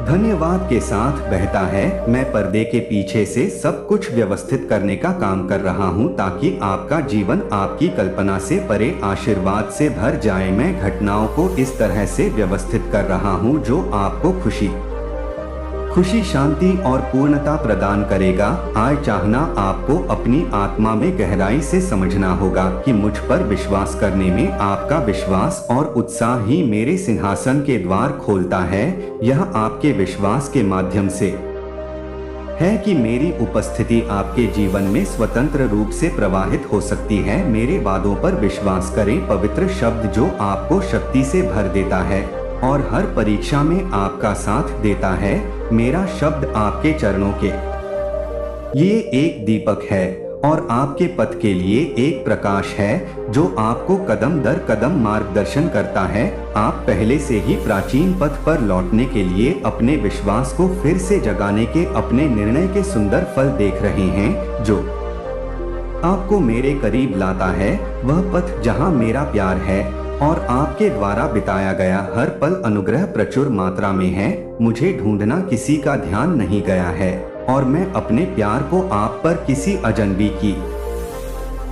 धन्यवाद के साथ बहता है। मैं पर्दे के पीछे से सब कुछ व्यवस्थित करने का काम कर रहा हूँ ताकि आपका जीवन आपकी कल्पना से परे आशीर्वाद से भर जाए। मैं घटनाओं को इस तरह से व्यवस्थित कर रहा हूँ जो आपको खुशी, शांति और पूर्णता प्रदान करेगा। आज चाहना आपको अपनी आत्मा में गहराई से समझना होगा कि मुझ पर विश्वास करने में आपका विश्वास और उत्साह ही मेरे सिंहासन के द्वार खोलता है। यह आपके विश्वास के माध्यम से है कि मेरी उपस्थिति आपके जीवन में स्वतंत्र रूप से प्रवाहित हो सकती है। मेरे वादों पर विश्वास करें, पवित्र शब्द जो आपको शक्ति से भर देता है और हर परीक्षा में आपका साथ देता है। मेरा शब्द आपके चरणों के ये एक दीपक है और आपके पथ के लिए एक प्रकाश है जो आपको कदम दर कदम मार्गदर्शन करता है। आप पहले से ही प्राचीन पथ पर लौटने के लिए अपने विश्वास को फिर से जगाने के अपने निर्णय के सुंदर फल देख रहे हैं जो आपको मेरे करीब लाता है। वह पथ जहां मेरा प्यार है और आपके द्वारा बिताया गया हर पल अनुग्रह प्रचुर मात्रा में है। मुझे ढूंढना किसी का ध्यान नहीं गया है और मैं अपने प्यार को आप पर किसी अजनबी की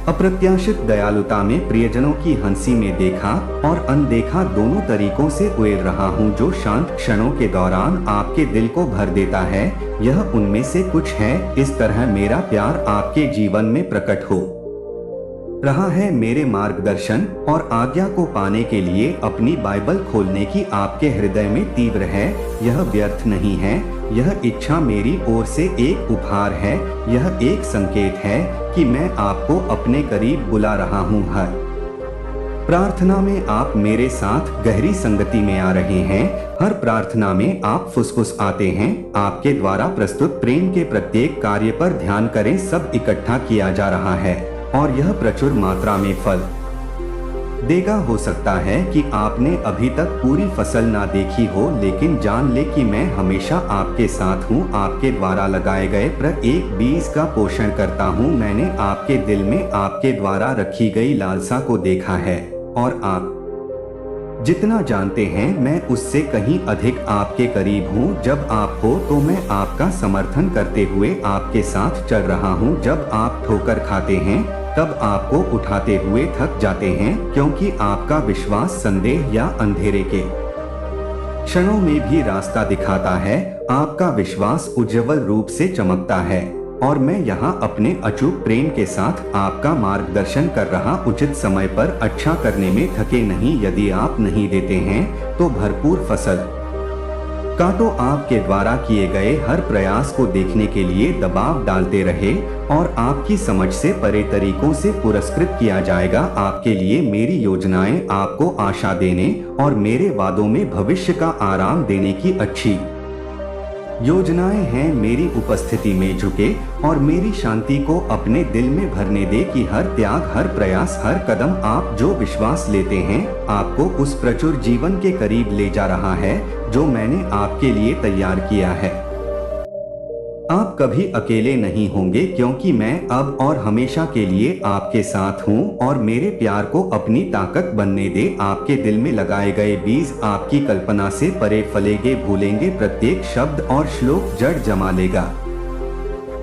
अप्रत्याशित दयालुता में प्रियजनों की हंसी में देखा और अनदेखा दोनों तरीकों से उड़ेल रहा हूँ, जो शांत क्षणों के दौरान आपके दिल को भर देता है। यह उनमें से कुछ है। इस तरह मेरा प्यार आपके जीवन में प्रकट हो रहा है। मेरे मार्गदर्शन और आज्ञा को पाने के लिए अपनी बाइबल खोलने की आपके हृदय में तीव्र है। यह व्यर्थ नहीं है। यह इच्छा मेरी ओर से एक उपहार है। यह एक संकेत है कि मैं आपको अपने करीब बुला रहा हूँ। हर प्रार्थना में आप मेरे साथ गहरी संगति में आ रहे हैं। हर प्रार्थना में आप फुसफुस आते हैं। आपके द्वारा प्रस्तुत प्रेम के प्रत्येक कार्य पर ध्यान करें। सब इकट्ठा किया जा रहा है और यह प्रचुर मात्रा में फल देगा। हो सकता है कि आपने अभी तक पूरी फसल ना देखी हो, लेकिन जान ले कि मैं हमेशा आपके साथ हूँ। आपके द्वारा लगाए गए प्रत्येक बीज का पोषण करता हूँ। मैंने आपके दिल में आपके द्वारा रखी गई लालसा को देखा है और आप जितना जानते हैं मैं उससे कहीं अधिक आपके करीब हूँ। जब आप हो तो मैं आपका समर्थन करते हुए आपके साथ चल रहा हूँ। जब आप ठोकर खाते हैं तब आपको उठाते हुए थक जाते हैं, क्योंकि आपका विश्वास संदेह या अंधेरे के क्षणों में भी रास्ता दिखाता है। आपका विश्वास उज्ज्वल रूप से चमकता है और मैं यहाँ अपने अचूक प्रेम के साथ आपका मार्गदर्शन कर रहा। उचित समय पर अच्छा करने में थके नहीं। यदि आप नहीं देते हैं तो भरपूर फसल काटो। आपके द्वारा किए गए हर प्रयास को देखने के लिए दबाव डालते रहे और आपकी समझ से परे तरीकों से पुरस्कृत किया जाएगा। आपके लिए मेरी योजनाएं आपको आशा देने और मेरे वादों में भविष्य का आराम देने की अच्छी योजनाएं हैं। मेरी उपस्थिति में झुके और मेरी शांति को अपने दिल में भरने दे कि हर त्याग, हर प्रयास, हर कदम आप जो विश्वास लेते हैं आपको उस प्रचुर जीवन के करीब ले जा रहा है जो मैंने आपके लिए तैयार किया है। आप कभी अकेले नहीं होंगे, क्योंकि मैं अब और हमेशा के लिए आपके साथ हूँ और मेरे प्यार को अपनी ताकत बनने दे। आपके दिल में लगाए गए बीज आपकी कल्पना से परे फलेंगे, भूलेंगे प्रत्येक शब्द और श्लोक जड़ जमा लेगा।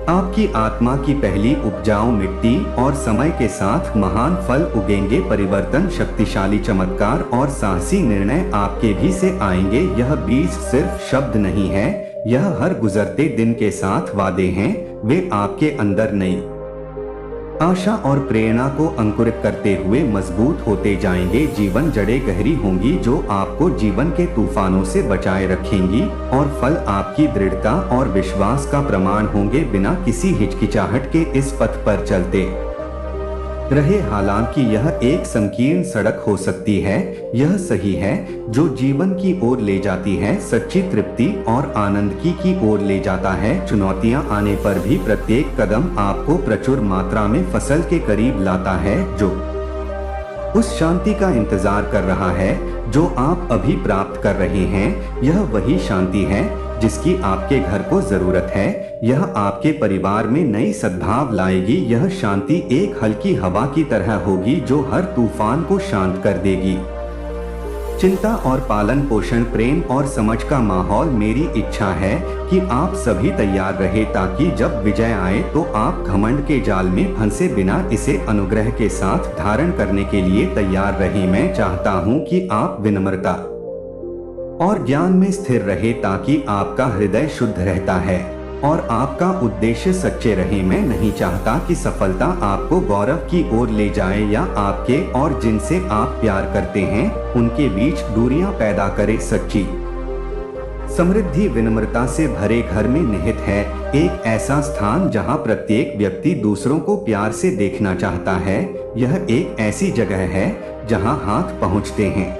आपकी आत्मा की पहली उपजाऊ मिट्टी और समय के साथ महान फल उगेंगे। परिवर्तन, शक्तिशाली चमत्कार और साहसी निर्णय आपके भी से आएंगे। यह बीज सिर्फ शब्द नहीं है, यह हर गुजरते दिन के साथ वादे हैं। वे आपके अंदर नई आशा और प्रेरणा को अंकुरित करते हुए मजबूत होते जाएंगे। जीवन जड़ें गहरी होंगी जो आपको जीवन के तूफानों से बचाए रखेंगी और फल आपकी दृढ़ता और विश्वास का प्रमाण होंगे। बिना किसी हिचकिचाहट के इस पथ पर चलते रहे। हालांकि यह एक संकीर्ण सड़क हो सकती है, यह सही है जो जीवन की ओर ले जाती है, सच्ची तृप्ति और आनंद की ओर ले जाता है। चुनौतियां आने पर भी प्रत्येक कदम आपको प्रचुर मात्रा में फसल के करीब लाता है, जो उस शांति का इंतजार कर रहा है जो आप अभी प्राप्त कर रहे हैं। यह वही शांति है जिसकी आपके घर को जरूरत है। यह आपके परिवार में नई सद्भाव लाएगी। यह शांति एक हल्की हवा की तरह होगी जो हर तूफान को शांत कर देगी। चिंता और पालन पोषण, प्रेम और समझ का माहौल। मेरी इच्छा है कि आप सभी तैयार रहे ताकि जब विजय आए तो आप घमंड के जाल में फंसे बिना इसे अनुग्रह के साथ धारण करने के लिए तैयार रहे। मैं चाहता हूँ कि आप विनम्रता और ज्ञान में स्थिर रहे ताकि आपका हृदय शुद्ध रहता है और आपका उद्देश्य सच्चे रहे। मैं नहीं चाहता कि सफलता आपको गौरव की ओर ले जाए या आपके और जिनसे आप प्यार करते हैं उनके बीच दूरियां पैदा करे। सच्ची समृद्धि विनम्रता से भरे घर में निहित है, एक ऐसा स्थान जहां प्रत्येक व्यक्ति दूसरों को प्यार से देखना चाहता है। यह एक ऐसी जगह है जहां हाथ पहुंचते हैं